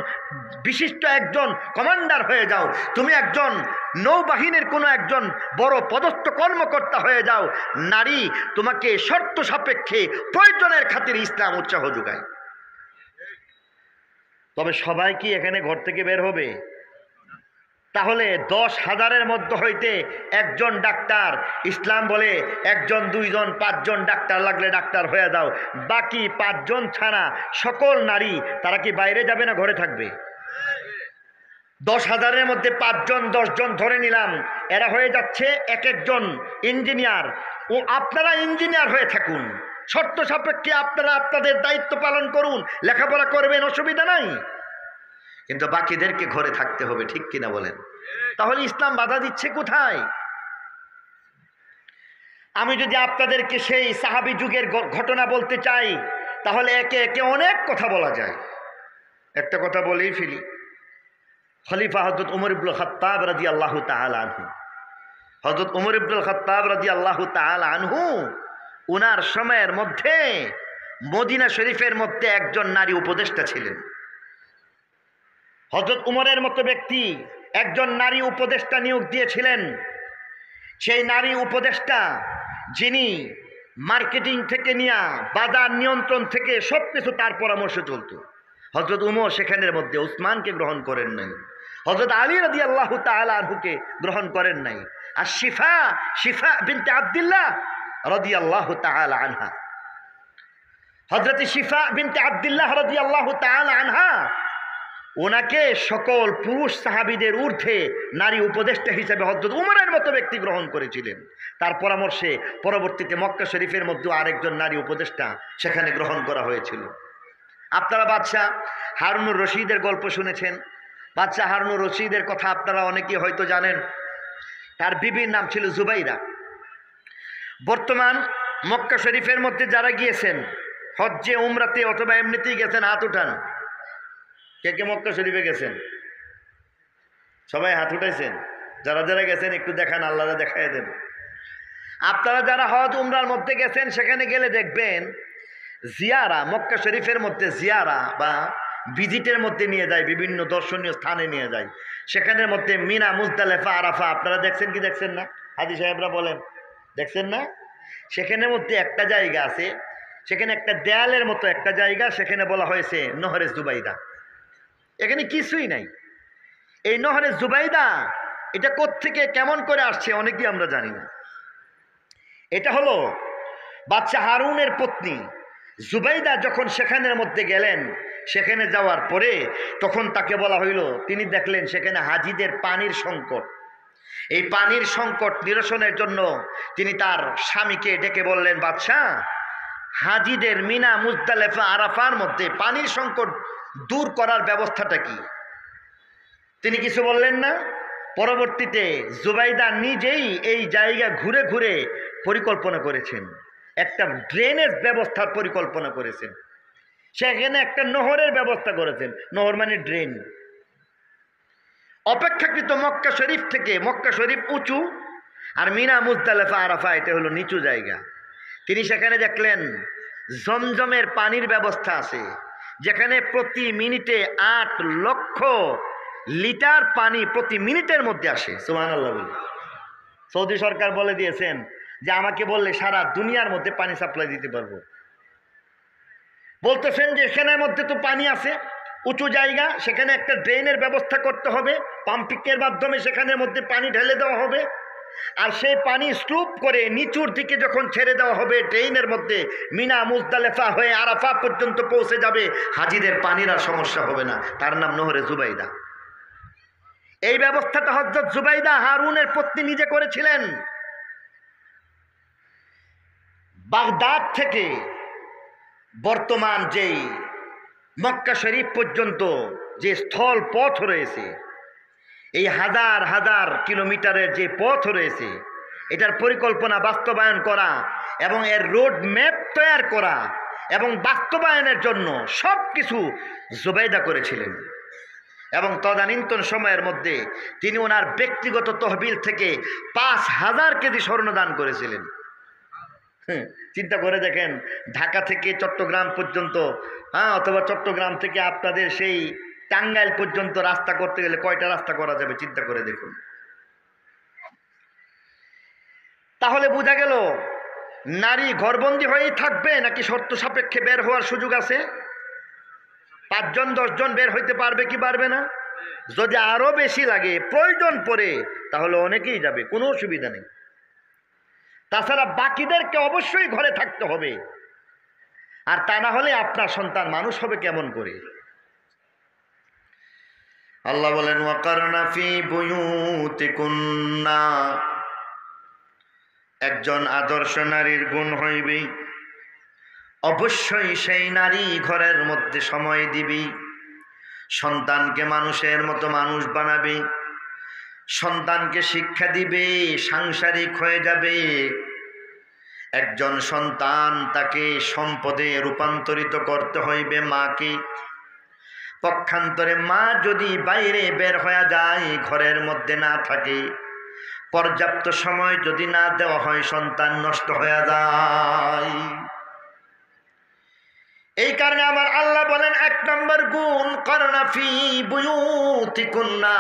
Speaker 1: বিশিষ্ট একজন কমান্ডার হয়ে যাও, তুমি একজন নৌবাহিনীর কোনো একজন বড় পদস্থ কর্মকর্তা হয়ে যাও। নারী তোমাকে শর্ত সাপেক্ষে প্রয়োজনের খাতিরে ইসলাম উৎসাহ যোগায়। তবে সবাই কি এখানে ঘর থেকে বের হবে? তাহলে 10,000-এর মধ্যে হইতে একজন ডাক্তার, ইসলাম বলে একজন, দুইজন, 5জন ডাক্তার লাগলে ডাক্তার হয়ে দাও। বাকি 5জন ছাড়া সকল নারী তারা কি বাইরে যাবে না ঘরে থাকবে? 10,000-এর মধ্যে 5জন 10জন ধরে নিলাম, এরা হয়ে যাচ্ছে এক একজন ইঞ্জিনিয়ার। ও আপনারা ইঞ্জিনিয়ার হয়ে থাকুন, শর্ত সাপেক্ষে আপনারা আপনাদের দায়িত্ব পালন করুন, লেখাপড়া করবেন, অসুবিধা নাই, কিন্তু বাকিদেরকে ঘরে থাকতে হবে। ঠিক কিনা বলেন? তাহলে ইসলাম বাধা দিচ্ছে কোথায়? আমি যদি আপনাদেরকে সেই সাহাবী যুগের ঘটনা বলতে চাই তাহলে একে একে অনেক কথা বলা যায়। একটা কথা বলেই ফেলি। খলিফা হযরত উমর ইবনুল খাত্তাব রাদিয়াল্লাহু তাআলা আনহু, হযরত উমর ইবনুল খাত্তাব রাদিয়াল্লাহু তাআলা আনহু, ওনার সময়ের মধ্যে মদিনা শরীফের মধ্যে একজন নারী উপদেষ্টা ছিলেন। হযরত উমরের মতো ব্যক্তি একজন নারী উপদেষ্টা নিয়োগ দিয়েছিলেন। সেই নারী উপদেষ্টা যিনি মার্কেটিং থেকে নিয়ে বাজার নিয়ন্ত্রণ থেকে সব কিছু তার পরামর্শ চলত। হযরত উমর সেখানের মধ্যে উসমানকে গ্রহণ করেন নাই, হযরত আলী রাদিয়াল্লাহু তাআলা আনহুকে গ্রহণ করেন নাই, আর শিফা বিনতে আব্দুল্লাহ রাদিয়াল্লাহু তাআলা আনহা, হযরত শিফা বিনতে আব্দুল্লাহ রাদিয়াল্লাহু তাআলা আনহা, ওনাকে সকল পুরুষ সাহাবীদের ঊর্ধ্বে নারী উপদেষ্টা হিসেবে হযরত উমরের মতো ব্যক্তি গ্রহণ করেছিলেন। তার পরামর্শে পরবর্তীতে মক্কা শরীফের মধ্যে আরেকজন নারী উপদেষ্টা সেখানে গ্রহণ করা হয়েছিল। আপনারা বাদশাহ হারুনুর রশিদের গল্প শুনেছেন। বাদশাহ হারুনুর রশিদের কথা আপনারা অনেকেই হয়তো জানেন। তার বিবির নাম ছিল জুবাইদা। বর্তমান মক্কা শরীফের মধ্যে যারা গিয়েছেন হজ্জে, উমরাতে অথবা এমনিতেই গেছেন, হাত উঠান। কে কে মক্কা শরীফে গেছেন? সবাই হাত উঠাইছেন? যারা যারা গেছেন একটু দেখান, আল্লাহরা দেখায় দেন। আপনারা যারা হজ উমরার মধ্যে গেছেন সেখানে গেলে দেখবেন জিয়ারা, মক্কা শরীফের মধ্যে জিয়ারা বা ভিজিটের মধ্যে নিয়ে যায়, বিভিন্ন দর্শনীয় স্থানে নিয়ে যায়। সেখানের মধ্যে মিনা, মুজদালেফা, আরাফা আপনারা দেখছেন কি দেখছেন না? হাজী সাহেবরা বলেন, দেখছেন না? সেখানের মধ্যে একটা জায়গা আছে, সেখানে একটা দেয়ালের মতো একটা জায়গা, সেখানে বলা হয়েছে নহরে জুবাইদা। এখানে কিছুই নাই। এই নহরে জুবাইদা এটা কোত্থেকে কেমন করে আসছে অনেকেই আমরা জানি না। এটা হলো বাদশাহ হারুনের পত্নী জুবাইদা যখন সেখানের মধ্যে গেলেন, সেখানে যাওয়ার পরে তখন তাকে বলা হইল, তিনি দেখলেন সেখানে হাজিদের পানির সংকট। এই পানির সংকট নিরসনের জন্য তিনি তার স্বামীকে ডেকে বললেন, বাদশাহ, হাজিদের মিনা, মুজদালেফা, আরাফার মধ্যে পানির সংকট দূর করার ব্যবস্থাটা কি? তিনি কিছু বললেন না। পরবর্তীতে জুবাইদা নিজেই এই জায়গা ঘুরে ঘুরে পরিকল্পনা করেছেন, একটা ড্রেনেজ ব্যবস্থার পরিকল্পনা করেছেন, সেখানে একটা নহরের ব্যবস্থা করেছেন। নহর মানে ড্রেন। অপেক্ষাকৃত মক্কা শরীফ থেকে, মক্কা শরীফ উঁচু আর মিনা, মুজদালেফা, আরাফা এটা হলো নিচু জায়গা। তিনি সেখানে দেখলেন জমজমের পানির ব্যবস্থা আছে, যেখানে প্রতি মিনিটে 8 লক্ষ লিটার পানি প্রতি মিনিটের মধ্যে আসে। সুবহানাল্লাহ বলে। সৌদি সরকার বলে দিয়েছেন যে আমাকে বললে সারা দুনিয়ার মধ্যে পানি সাপ্লাই দিতে পারবো। বলতেছেন যে এখানের মধ্যে তো পানি আছে, উঁচু জায়গা, সেখানে একটা ড্রেনের ব্যবস্থা করতে হবে, পাম্পিংয়ের মাধ্যমে সেখানের মধ্যে পানি ঢেলে দেওয়া হবে, আর সেই পানি স্লুপ করে নিচুর দিকে যখন ছেড়ে দেওয়া হবে ড্রেনের মধ্যে, মিনা, মুজদালেফা হয়ে আরাফা পর্যন্ত পৌঁছে যাবে, হাজিদের পানির আর সমস্যা হবে না। তার নাম নহরে জুবাইদা। এই ব্যবস্থাটা হযরত জুবাইদা হারুনের পত্নী নিজে করেছিলেন। বাগদাদ থেকে বর্তমান যেই মক্কা শরীফ পর্যন্ত যে স্থল পথ রয়েছে, এই হাজার হাজার কিলোমিটারের যে পথ রয়েছে, এটার পরিকল্পনা বাস্তবায়ন করা এবং এর রোড ম্যাপ তৈরি করা এবং বাস্তবায়নের জন্য সব কিছু জুবাইদা করেছিলেন। এবং তদানীন্তন সময়ের মধ্যে তিনি ওনার ব্যক্তিগত তহবিল থেকে 5,000 কেজি স্বর্ণ দান করেছিলেন। চিন্তা করে দেখেন, ঢাকা থেকে চট্টগ্রাম পর্যন্ত, অথবা চট্টগ্রাম থেকে আপনাদের সেই টাঙ্গাইল পর্যন্ত রাস্তা করতে গেলে কয়টা রাস্তা করা যাবে চিন্তা করে দেখুন। তাহলে বোঝা গেল নারী ঘরবন্দি হয়েই থাকবে নাকি শর্ত সাপেক্ষে বের হওয়ার সুযোগ আছে? 5 জন 10 জন বের হইতে পারবে কি পারবে না? যদি আরো বেশি লাগে, প্রয়োজন পড়ে, তাহলে অনেকেই যাবে, কোনো অসুবিধা নেই। তাছাড়া বাকিদেরকে অবশ্যই ঘরে থাকতে হবে, আর তা না হলে আপনার সন্তান মানুষ হবে কেমন করে? আল্লাহ বলেন ওয়াকারনা ফি বুয়ুতিকুন্না, একজন আদর্শ নারীর গুণ হইবে অবশ্যই সেই নারী ঘরের মধ্যে সময় দিবে, সন্তানকে মানুষের মতো মানুষ বানাবে, সন্তানকে শিক্ষা দিবে, সাংসারিক হয়ে যাবে। একজন সন্তান, তাকে সম্পদে রূপান্তরিত করতে হইবে মাকে। পক্ষান্তরে মা যদি বাইরে বের হয়ে যায়, ঘরের মধ্যে না থাকে, পর্যাপ্ত সময় যদি না দেওয়া হয়, সন্তান নষ্ট হয়ে যায়। এই কারণে আমার আল্লাহ বলেন ১ নম্বর গুণ করনা ফি বুয়ুতিকুন্না,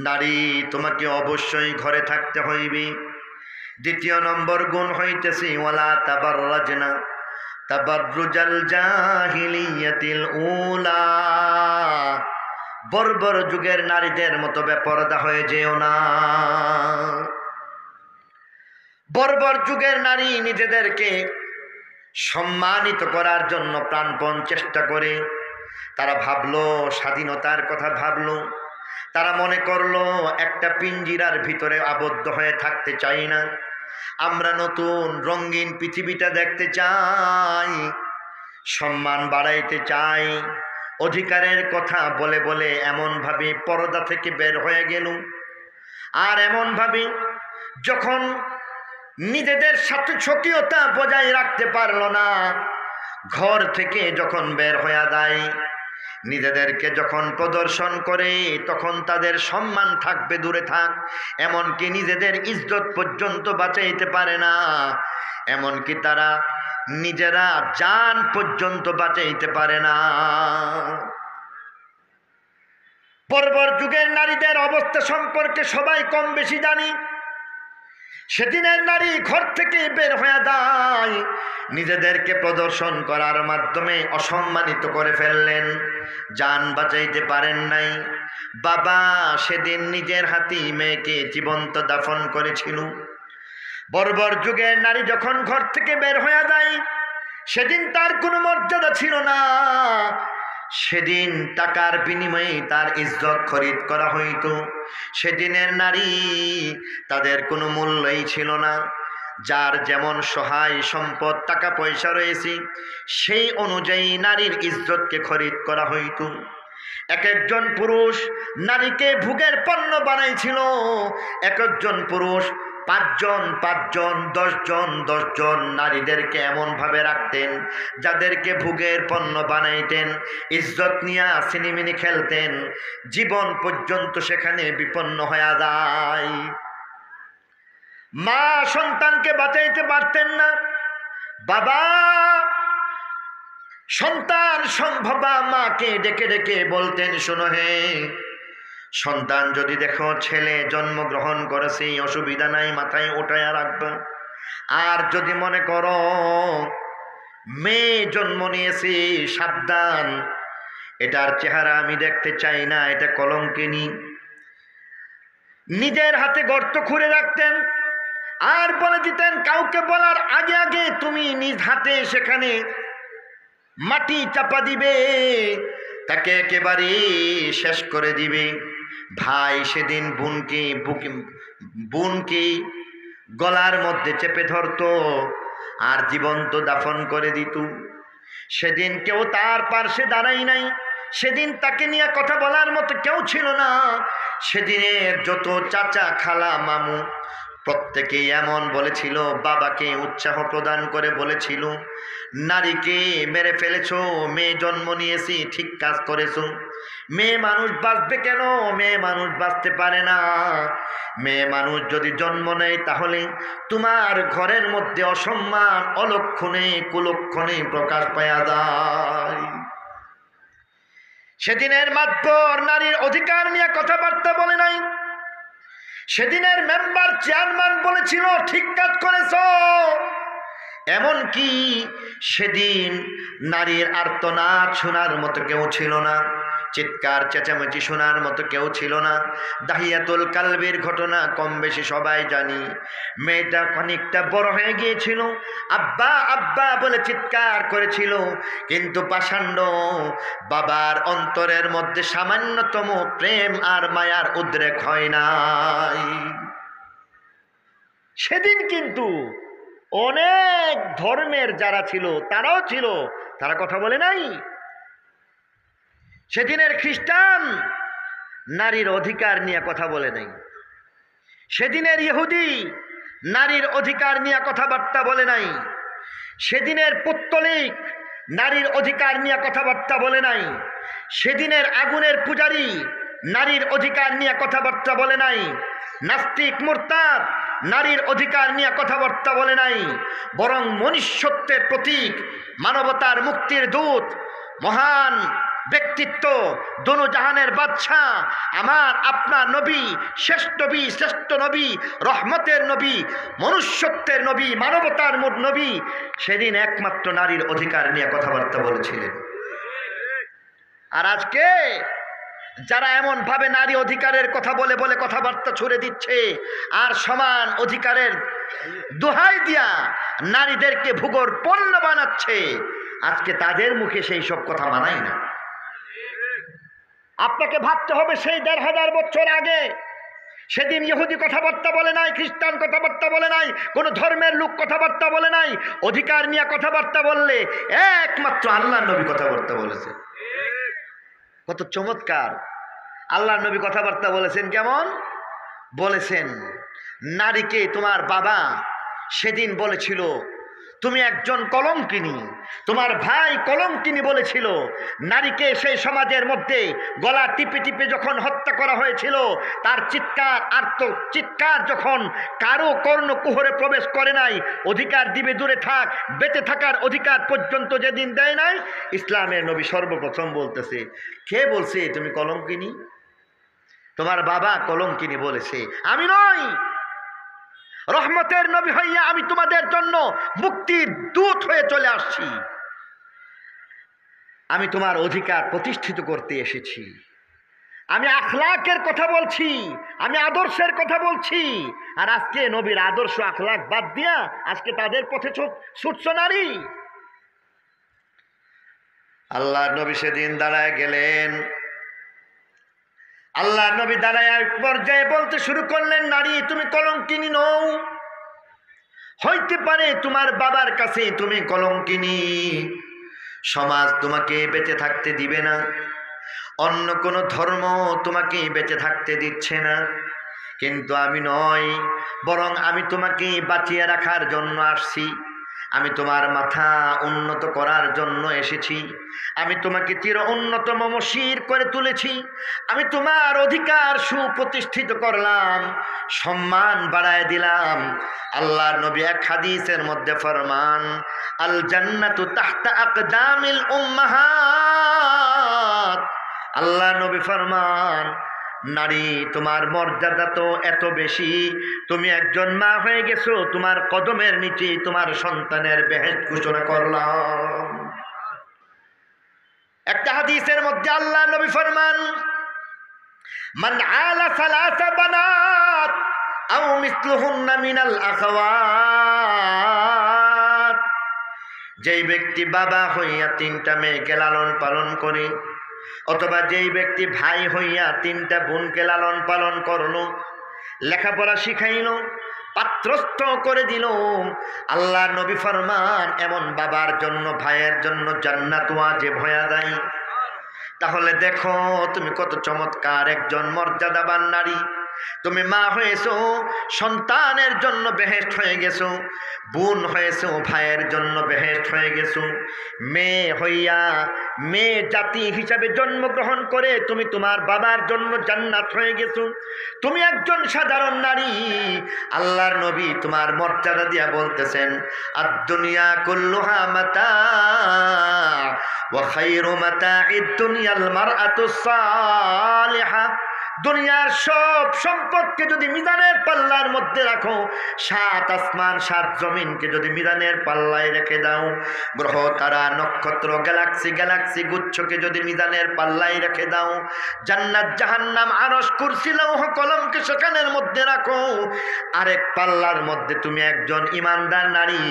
Speaker 1: নারী তোমাকে অবশ্যই ঘরে থাকতে হইবে। ২য় নম্বর গুণ হইতেছে ওয়ালা তাবাররাজনা তাবাররুজাল জাহিলিয়াতিল উলা, বর্বর যুগের নারীদের মতো বেপরদা হয়ে যেও না। বর্বর যুগের নারী নিজেদেরকে সম্মানিত করার জন্য প্রাণপণ চেষ্টা করে। তারা ভাবলো স্বাধীনতার কথা, ভাবলো, তারা মনে করলো একটা পিঞ্জিরার ভিতরে আবদ্ধ হয়ে থাকতে চাই না, আমরা নতুন রঙিন পৃথিবীটা দেখতে চাই, সম্মান বাড়াইতে চাই। অধিকারের কথা বলে বলে এমনভাবে পর্দা থেকে বের হয়ে গেল। আর এমনভাবে যখন নিজেদের সাথে স্বকীয়তা বজায় রাখতে পারল না, ঘর থেকে যখন বের হয়ে যায়, নিজেদেরকে যখন প্রদর্শন করে, তখন তাদের সম্মান থাকবে দূরে থাক, এমনকি নিজেদের ইজ্জত পর্যন্ত বাঁচাইতে পারে না, এমনকি তারা নিজেরা জান পর্যন্ত বাঁচাইতে পারে না। বর্বর যুগের নারীদের অবস্থা সম্পর্কে সবাই কম বেশি জানি। সেদিনের নারী ঘর থেকে বের হয়ে যায়, নিজেদেরকে প্রদর্শন করার মাধ্যমে অসম্মানিত করে ফেললেন, জান বাঁচাইতে পারেন নাই। বাবা সেদিন নিজের হাতেই মেয়েকে জীবন্ত দাফন করেছিল। বর্বর যুগের নারী যখন ঘর থেকে বের হয়ে যায়, সেদিন তার কোনো মর্যাদা ছিল না। সেদিন টাকার বিনিময়ে তার ইজ্জত খরিদ করা হইত। সেদিনের নারী, তাদের কোনো মূল্যই ছিল না। যার যেমন সহায় সম্পদ টাকা পয়সা রয়েছে, সেই অনুযায়ী নারীর ইজ্জতকে খরিদ করা হইত। এক একজন পুরুষ নারীকে ভোগের পণ্য বানাইছিল। এক একজন পুরুষ ৫ জন ৫ জন ১০ জন ১০ জন নারীদেরকে এমনভাবে রাখতেন, যাদেরকে ভোগের পণ্য বানাইতেন, ইজ্জত নিয়ে সিনেমিনি খেলতেন, জীবন পর্যন্ত সেখানে বিপন্ন হয়ে যায়। মা সন্তানকে বাঁচাইতে পারতেন না। বাবা সন্তান সম্ভবা মাকে ডেকে ডেকে বলতেন, শোনো হে সন্তান, যদি দেখো ছেলে জন্মগ্রহণ করেছে, অসুবিধা নাই, মাথায় উঠায়া রাখবা। আর যদি মনে করো মেয়ে জন্ম নিয়েছে, সাবধান, এটার চেহারা আমি দেখতে চাই না, এটা কলঙ্কিনী। নিজের হাতে গর্ত খুঁড়ে রাখতেন আর বলে দিতেন, কাউকে বলার আগে আগে তুমি নিজ হাতে সেখানে মাটি চাপা দিবে, তাকে একেবারে শেষ করে দিবে। ভাই সেদিন বোনকে গলার মধ্যে চেপে ধরত আর জীবন্ত দাফন করে দিত। সেদিন কেউ তার পার্শ্বে দাঁড়াই নাই, সেদিন তাকে নিয়ে কথা বলার মতো কেউ ছিল না। সেদিনের যত চাচা খালা মামু প্রত্যেকেই এমন বলেছিল, বাবাকে উৎসাহ প্রদান করে বলেছিল, নারীকে মেরে ফেলেছ, মেয়ে জন্ম নিয়েছি, ঠিক কাজ করেছো। মেয়ে মানুষ বাঁচবে কেন? মেয়ে মানুষ বাঁচতে পারে না। মেয়ে মানুষ যদি জন্ম নেয়, তাহলে তোমার ঘরের মধ্যে অসম্মান অলক্ষণে কুলক্ষণে প্রকাশ পাওয়া যায়। সেদিনের মাতবর নারীর অধিকার নিয়ে কথাবার্তা বলে নাই। সেদিনের মেম্বার চেয়ারম্যান বলেছিল, ঠিক কাজ করেছ। এমনকি সেদিন নারীর আর্তনাদ শোনার মতো কেউ ছিল না। চিৎকার চেঁচামেচি শোনার মতো কেউ ছিল না। দাহিয়াতুল কালবির ঘটনা কম বেশি সবাই জানি। মেয়েটা খানিকটা বড় হয়ে গিয়েছিল, আব্বা আব্বা বলে চিৎকার করেছিল, কিন্তু পাষাণ্ড বাবার অন্তরের মধ্যে সামান্যতম প্রেম আর মায়ার উদ্রেক হয় নাই। সেদিন কিন্তু অনেক ধর্মের যারা ছিল তারাও ছিল, তারা কথা বলে নাই। সেদিনের খ্রিস্টান নারীর অধিকার নিয়ে কথা বলে নাই। সেদিনের ইহুদি নারীর অধিকার নিয়ে কথাবার্তা বলে নাই। সেদিনের পৌত্তলিক নারীর অধিকার নিয়ে কথাবার্তা বলে নাই। সেদিনের আগুনের পূজারী নারীর অধিকার নিয়ে কথাবার্তা বলে নাই। নাস্তিক মুরতাদ নারীর অধিকার নিয়ে কথাবার্তা বলে নাই। বরং মনুষ্যত্বের প্রতীক, মানবতার মুক্তির দূত, মহান ব্যক্তিত্ব, দোনো জাহানের বাদশা, আমার আপনার নবী, শ্রেষ্ঠ নবী, রহমতের নবী, মনুষ্যত্বের নবী, মানবতার নবী, সেদিন একমাত্র নারীর অধিকার নিয়ে কথাবার্তা বলেছিলেন। আর আজকে যারা এমন ভাবে নারী অধিকারের কথা বলে বলে কথাবার্তা ছুড়ে দিচ্ছে আর সমান অধিকারের দোহাই দিয়া নারীদেরকে ভূগোর পণ্য বানাচ্ছে, আজকে তাদের মুখে সেই সব কথা মানায় না। আপনাকে ভাবতে হবে সেই ১,৫০০ বছর আগে সেদিন ইহুদি কথাবার্তা বলে নাই, খ্রিস্টান কথাবার্তা বলে নাই, কোনো ধর্মের লোক কথাবার্তা বলে নাই। অধিকার নিয়ে কথাবার্তা বললে একমাত্র আল্লাহর নবী কথাবার্তা বলেছে। কত চমৎকার! আল্লাহর নবী কথাবার্তা বলেছেন। কেমন বলেছেন? নারীকে তোমার বাবা সেদিন বলেছিল তুমি একজন কলঙ্কিনী, তোমার ভাই কলঙ্কিনী বলেছিল। নারীকে সেই সমাজের মধ্যে গলা টিপে টিপে যখন হত্যা করা হয়েছিল, তার চিৎকার আর্ত চিৎকার যখন কারো কর্ণকুহরে প্রবেশ করে নাই, অধিকার দিবে দূরে থাক, বেঁচে থাকার অধিকার পর্যন্ত যেদিন দেয় নাই, ইসলামের নবী সর্বপ্রথম বলতেছে, কে বলছে তুমি কলঙ্কিনী? তোমার বাবা কলঙ্কিনী বলেছে, আমি নই। রহমতের নবী হইয়া আমি তোমাদের জন্য মুক্তির দূত হয়ে চলে আসছি। আমি তোমার অধিকার প্রতিষ্ঠিত করতে এসেছি। আমি আখলাকের কথা বলছি, আমি আদর্শের কথা বলছি। আর আজকে নবীর আদর্শ আখলাক বাদ দিয়া আজকে তাদের পথে ছুটছ নারী। আল্লাহর নবী সেদিন দাঁড়ায় গেলেন। আল্লাহর নবী দাঁড়ায় এক পর্যায়ে বলতে শুরু করলেন, নারী তুমি কলঙ্কিনী নও। হইতে পারে তোমার বাবার কাছে তুমি কলঙ্কিনী, সমাজ তোমাকে বেঁচে থাকতে দিবে না, অন্য কোনো ধর্ম তোমাকে বেঁচে থাকতে দিচ্ছে না, কিন্তু আমি নয়, বরং আমি তোমাকে বাঁচিয়ে রাখার জন্য আসছি। আমি তোমার মাথা উন্নত করার জন্য এসেছি। আমি তোমাকে চির উন্নতম মশির করে তুলেছি। আমি তোমার অধিকার সুপ্রতিষ্ঠিত করলাম, সম্মান বাড়ায় দিলাম। আল্লাহর নবী এক হাদিসের মধ্যে ফরমান, আল জান্নাতু তাহতা আকদামিল উম্মাহাত। আল্লাহর নবী ফরমান, নারী তোমার মর্যাদা তো এত বেশি, তুমি একজন মা হয়ে গেছো, তোমার কদমের নিচে তোমার সন্তানের বেহেশত ঘোষণা করলাম। একটা হাদিসের মধ্যে আল্লাহ নবী ফরমান, মান আলা সালাসা বানাত আও মিসলুহুন্না মিনাল আখাওয়াত। যেই ব্যক্তি বাবা হইয়া 3টা মেয়েকে লালন পালন করে, অথবা যেই ব্যক্তি ভাই হইয়া 3টা বোনকে লালন পালন করলো, লেখাপড়া শিখাইল, পাত্রস্থ করে দিল, আল্লাহ নবী ফরমান এমন বাবার জন্য ভাইয়ের জন্য জান্নাত ওয়াজিব হয়ে যায়। তাহলে দেখো তুমি কত চমৎকার একজন মর্যাদাবান নারী। তুমি মা হয়েছো, সন্তানের জন্য বেহেশত হয়ে গেছো, বোন হয়েছো, ভাইয়ের জন্য বেহেশত হয়ে গেছো, মেয়ে হইয়া মেয়ে জাতি হিসাবে জন্মগ্রহণ করে তুমি তোমার বাবার জন্য জান্নাত হয়ে গেছো। তুমি একজন সাধারণ নারী। আল্লাহর নবী তোমার মর্যাদা দিয়া বলতেছেন, আদ-দুনিয়া কুল্লুহা মাতা ওয়া খায়রু মাতা'id দুনিয়াল মারআতুস সালিহা। দুনিয়ার সব সম্পদকে যদি মিজানের পাল্লার মধ্যে রাখো, 7 আসমান 7 জমিনকে যদি মিজানের পাল্লায় রেখে দাও, গ্রহ তারা নক্ষত্র গ্যালাক্সি গুচ্ছকে যদি মিজানের পাল্লায় রেখে দাও, জান্নাত জাহান্নাম আরশ কুরসি লৌহ কলমকে সেখানের মধ্যে রাখো, আরেক পাল্লার মধ্যে তুমি একজন ইমানদার নারী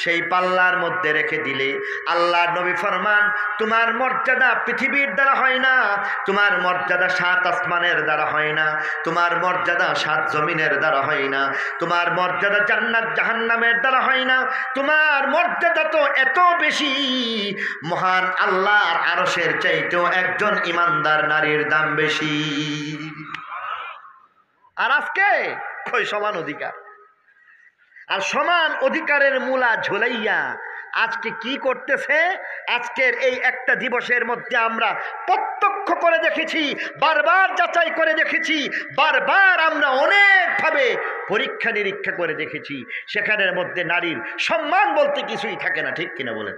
Speaker 1: সেই পাল্লার মধ্যে রেখে দিলে, আল্লাহ নবী ফরমান তোমার মর্যাদা পৃথিবীর দ্বারা হয় না, তোমার মর্যাদা 7 আসমানের দ্বারা হয় না, তোমার মর্যাদা 7 জমিনের দ্বারা হয় না, তোমার মর্যাদা জান্নাত জাহান্নামের দ্বারা হয় না, তোমার মর্যাদা তো এত বেশি, মহান আল্লাহর আরশের চাইতেও একজন ইমানদার নারীর দাম বেশি। আর আজকে কই সমান অধিকার, আর সমান অধিকারের মূলা ঝোলাইয়া আজকে কি করতেছে? আজকের এই একটা দিবসের মধ্যে আমরা প্রত্যক্ষ করে দেখেছি, বারবার যাচাই করে দেখেছি, বারবার আমরা অনেকভাবে পরীক্ষা নিরীক্ষা করে দেখেছি, সেখানের মধ্যে নারীর সম্মান বলতে কিছুই থাকে না। ঠিক কিনা বলেন?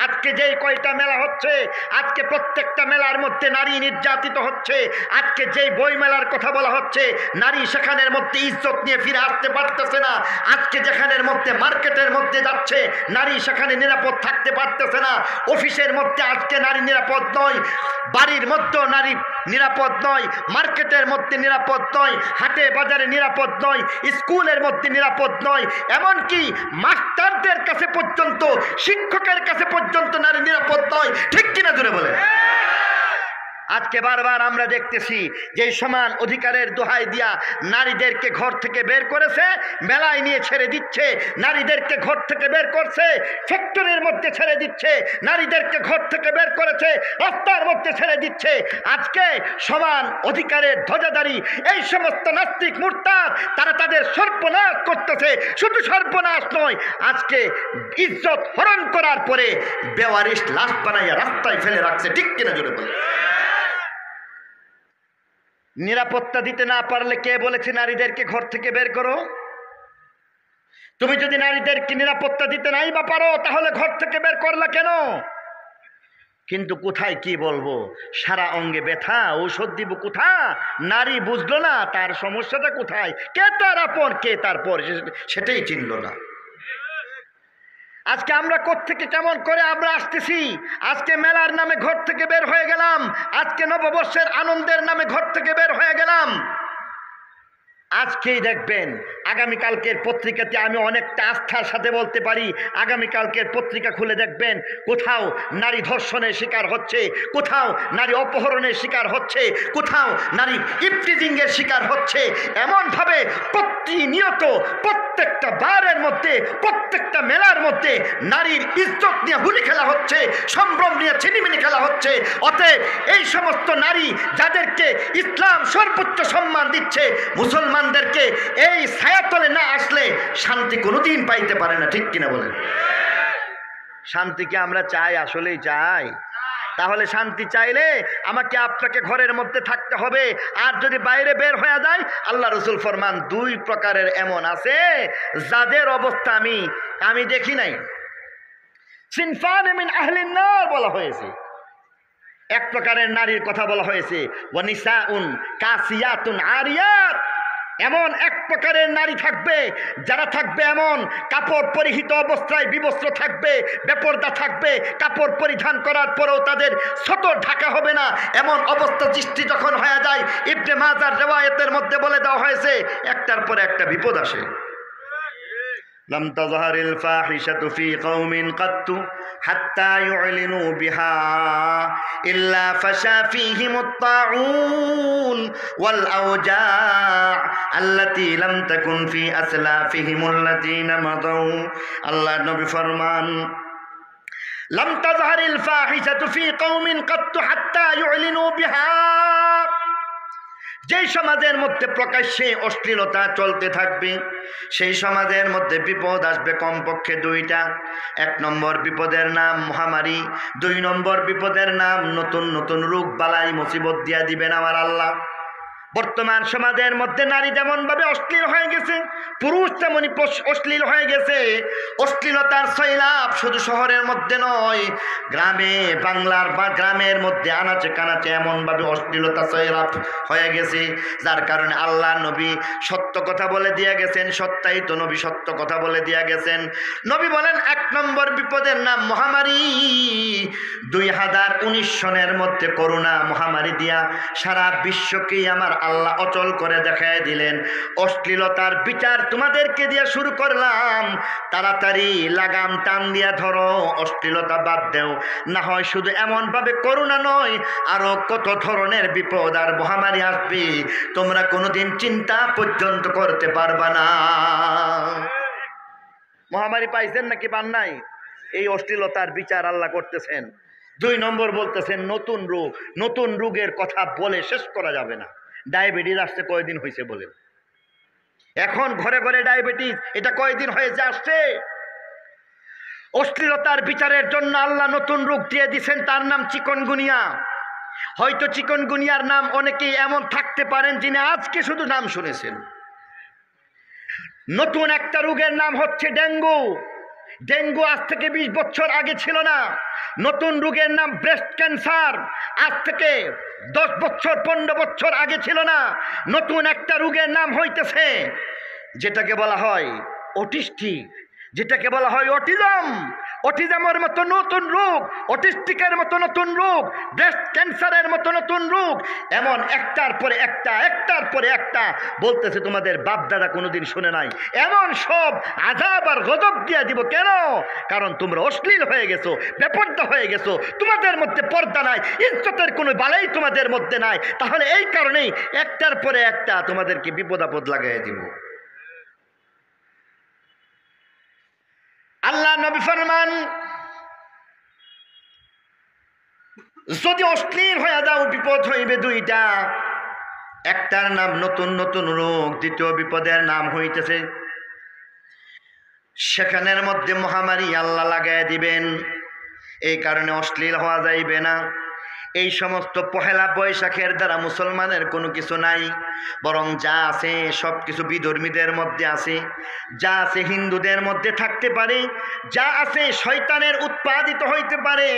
Speaker 1: আজকে যেই কয়টা মেলা হচ্ছে, আজকে প্রত্যেকটা মেলার মধ্যে নারী নির্যাতিত হচ্ছে। আজকে যেই বই মেলার কথা বলা হচ্ছে, নারী সেখানের মধ্যে ইজ্জত নিয়ে ফিরে আসতে পারতেছে না। আজকে যেখানের মধ্যে মার্কেটের মধ্যে যাচ্ছে, নারী সেখানে নিরাপদ থাকতে পারতেছে না। অফিসের মধ্যে আজকে নারী নিরাপদ নয়, বাড়ির মধ্যেও নারী নিরাপদ নয়, মার্কেটের মধ্যে নিরাপদ নয়, হাটে বাজারে নিরাপদ নয়, স্কুলের মধ্যে নিরাপদ নয়, এমনকি মাস্টারদের কাছে পর্যন্ত, শিক্ষকের কাছে পর্যন্ত নারী নিরাপদ নয়। ঠিক কিনা জোরে বলে? আজকে বারবার আমরা দেখতেছি যে সমান অধিকারের দোহাই দিয়া নারীদেরকে ঘর থেকে বের করেছে, মেলায় নিয়ে ছেড়ে দিচ্ছে, নারীদেরকে ঘর থেকে বের করছে, ফ্যাক্টরির মধ্যে ছেড়ে দিচ্ছে, নারীদেরকে ঘর থেকে বের করেছে, রাস্তার মধ্যে ছেড়ে দিচ্ছে। আজকে সমান অধিকারের ধ্বজাধারী এই সমস্ত নাস্তিক মুরতাদ তারা তাদের সর্বনাশ করতেছে। শুধু সর্বনাশ নয়, আজকে ইজ্জত হরণ করার পরে বেওয়ারিশ লাশ বানাইয়া রাস্তায় ফেলে রাখছে। ঠিক কিনা জোরে বলে? নিরাপত্তা দিতে না পারলে কে বলেছে নারীদেরকে ঘর থেকে বের করো? তুমি যদি নারীদেরকে নিরাপত্তা দিতে নাই বা পারো, তাহলে ঘর থেকে বের করলা কেন? কিন্তু কোথায় কি বলবো, সারা অঙ্গে ব্যথা, ঔষধ দিব কোথা? নারী বুঝলো না তার সমস্যাটা কোথায়, কে তার আপন কে তার পর, সেটাই চিনল না। আজকে আমরা কোত্থেকে কেমন করে আমরা আসতেছি, আজকে মেলার নামে ঘর থেকে বের হয়ে গেলাম, আজকে নববর্ষের আনন্দের নামে ঘর থেকে বের হয়ে গেলাম। আজকেই দেখবেন, আগামীকালকের পত্রিকাতে আমি অনেকটা আস্থার সাথে বলতে পারি, আগামীকালকের পত্রিকা খুলে দেখবেন কোথাও নারী ধর্ষণের শিকার হচ্ছে, কোথাও নারী অপহরণের শিকার হচ্ছে, কোথাও নারী ইফটিজিংয়ের শিকার হচ্ছে। এমনভাবে প্রতিনিয়ত প্রত্যেকটা বারের মধ্যে, প্রত্যেকটা মেলার মধ্যে নারীর ইজ্জত নিয়ে হুলি খেলা হচ্ছে, সম্ভ্রম নিয়ে ছিনিমিনি খেলা হচ্ছে। অতএব এই সমস্ত নারী যাদেরকে ইসলাম সর্বোচ্চ সম্মান দিচ্ছে, মুসলমানদেরকে এই ছায়াতলে না আসলে শান্তি কোনোদিন পাইতে পারে না। ঠিক কিনা বলেন? শান্তিকে আমরা চাই, আসলেই চাই? তাহলে শান্তি চাইলে আমাকে আপনাকে ঘরের মধ্যে থাকতে হবে। আর যদি বাইরে বের হয়ে যায়, আল্লাহ রসুল ফরমান 2 প্রকারের এমন আছে যাদের অবস্থা আমি দেখি নাই। সিনফান মিন আহলিন নার বলা হয়েছে, এক প্রকারের নারীর কথা বলা হয়েছে, ওয়া নিসাউন কাসিয়াতুন আরিয়াত। এমন এক প্রকারের নারী থাকবে যারা থাকবে এমন কাপড় পরিহিত অবস্থায় বিবস্ত্র থাকবে, বেপরদা থাকবে, কাপড় পরিধান করার পরেও তাদের সতর ঢাকা হবে না, এমন অবস্থা সৃষ্টি যখন হয়ে যায়, ইবনে মাজার রিওয়ায়াতের মধ্যে বলে দেওয়া হয়েছে একটার পরে একটা বিপদ আসে। লাম তাযহারিল ফাহিশাতু ফি কওমিন কাত্তু হাত্তা ইউলিনু বিহা ইল্লা ফাশা ফীহিমুত তাউন ওয়াল আওজা আল্লাতী লাম তাকুন ফি আসলাফিহিমুল্লাযীনা মাদাউ। আল্লাহ নবী ফরমান, লাম তাযহারিল ফাহিশাতু ফি কওমিন কাত্তু হাত্তা ইউলিনু বিহা। যেই সমাজের মধ্যে প্রকাশ্যে অশ্লীলতা চলতে থাকবে, সেই সমাজের মধ্যে বিপদ আসবে কমপক্ষে 2টা। 1 নম্বর বিপদের নাম মহামারী, 2 নম্বর বিপদের নাম নতুন নতুন রোগ বালাই মুসিবত দিয়া দিবেন আমার আল্লাহ। বর্তমান সমাজের মধ্যে নারী যেমন ভাবে অশ্লীল হয়ে গেছে, পুরুষ তেমনই অশ্লীল হয়ে গেছে। অশ্লীলতার সৈলাব শুধু শহরের মধ্যে নয়, গ্রামে, বাংলার বা গ্রামের মধ্যে আনাচে কানাচে এমন ভাবে অশ্লীলতা সৈলাব হয়ে গেছে, যার কারণে আল্লাহ নবী সত্য কথা বলে দিয়ে গেছেন। সত্যায়িত নবী সত্য কথা বলে দিয়ে গেছেন। নবী বলেন 1 নম্বর বিপদের নাম মহামারী। 2019 সনের মধ্যে করোনা মহামারী দিয়া সারা বিশ্বকেই আমার আল্লাহ অচল করে দেখায় দিলেন। অশ্লীলতার বিচার তোমাদেরকে দিয়ে শুরু করলাম, তাড়াতাড়ি লাগাম টান দিয়া ধরো, অশ্লীলতা বাদ দেও, না হয় শুধু এমন ভাবে করোনা নয়, আরো কত ধরনের বিপদ আর মহামারী আসবে তোমরা কোনোদিন চিন্তা পর্যন্ত করতে পারবা না। মহামারী পাইছেন নাকি পান নাই? এই অশ্লীলতার বিচার আল্লাহ করতেছেন। 2 নম্বর বলতেছেন নতুন রোগ। নতুন রোগের কথা বলে শেষ করা যাবে না। ডায়াবেটিস আসছে কয়দিন হয়েছে বলেন? এখন ঘরে ঘরে ডায়াবেটিস, এটা কয়দিন হয়েছে আসছে? অশ্লীলতার বিচারের জন্য আল্লাহ নতুন রোগ দিয়ে দিচ্ছেন, তার নাম চিকনগুনিয়া। হয়তো চিকনগুনিয়ার নাম অনেকেই এমন থাকতে পারেন যিনি আজকে শুধু নাম শুনেছেন। নতুন একটা রোগের নাম হচ্ছে ডেঙ্গু। ডেঙ্গু আজ থেকে 20 বছর আগে ছিল না। নতুন রোগের নাম ব্রেস্ট ক্যান্সার, আজ থেকে 10 বছর 15 বছর আগে ছিল না। নতুন একটা রোগের নাম হইতেছে যেটাকে বলা হয় অটিস্টিক, যেটাকে বলা হয় অটিজম। অটিজমের মতো নতুন রোগ, অটিস্টিকের মতো নতুন রোগ, ব্রেস্ট ক্যান্সারের মতো নতুন রোগ, এমন একটার পরে একটা, একটার পরে একটা বলতেছে তোমাদের বাপ দাদা কোনোদিন শুনে নাই। এমন সব আযাব আর গজব দিয়ে দিব। কেন? কারণ তোমরা অশ্লীল হয়ে গেছো, বেপর্দা হয়ে গেছো, তোমাদের মধ্যে পর্দা নাই, ইজ্জতের কোনো বালাই তোমাদের মধ্যে নাই। তাহলে এই কারণেই একটার পরে একটা তোমাদেরকে বিপদ আপদ লাগাই দিব। আল্লাহ নবী ফরমান, যদি অশ্লীল হয়ে যাও বিপদ হইবে 2টা। একটার নাম নতুন নতুন রোগ, দ্বিতীয় বিপদের নাম হইতেছে সেখানের মধ্যে মহামারী আল্লাহ লাগাই দিবেন। এই কারণে অশ্লীল হওয়া যাইবে না। এই সমস্ত পহেলা বৈশাখের দ্বারা মুসলমানের কোনো কিছু নাই, বরং যা আছে সব কিছু বিধর্মীদের মধ্যে আছে, যা আছে হিন্দুদের মধ্যে থাকতে পারে, যা আছে শয়তানের উৎপাদিত হইতে পারে,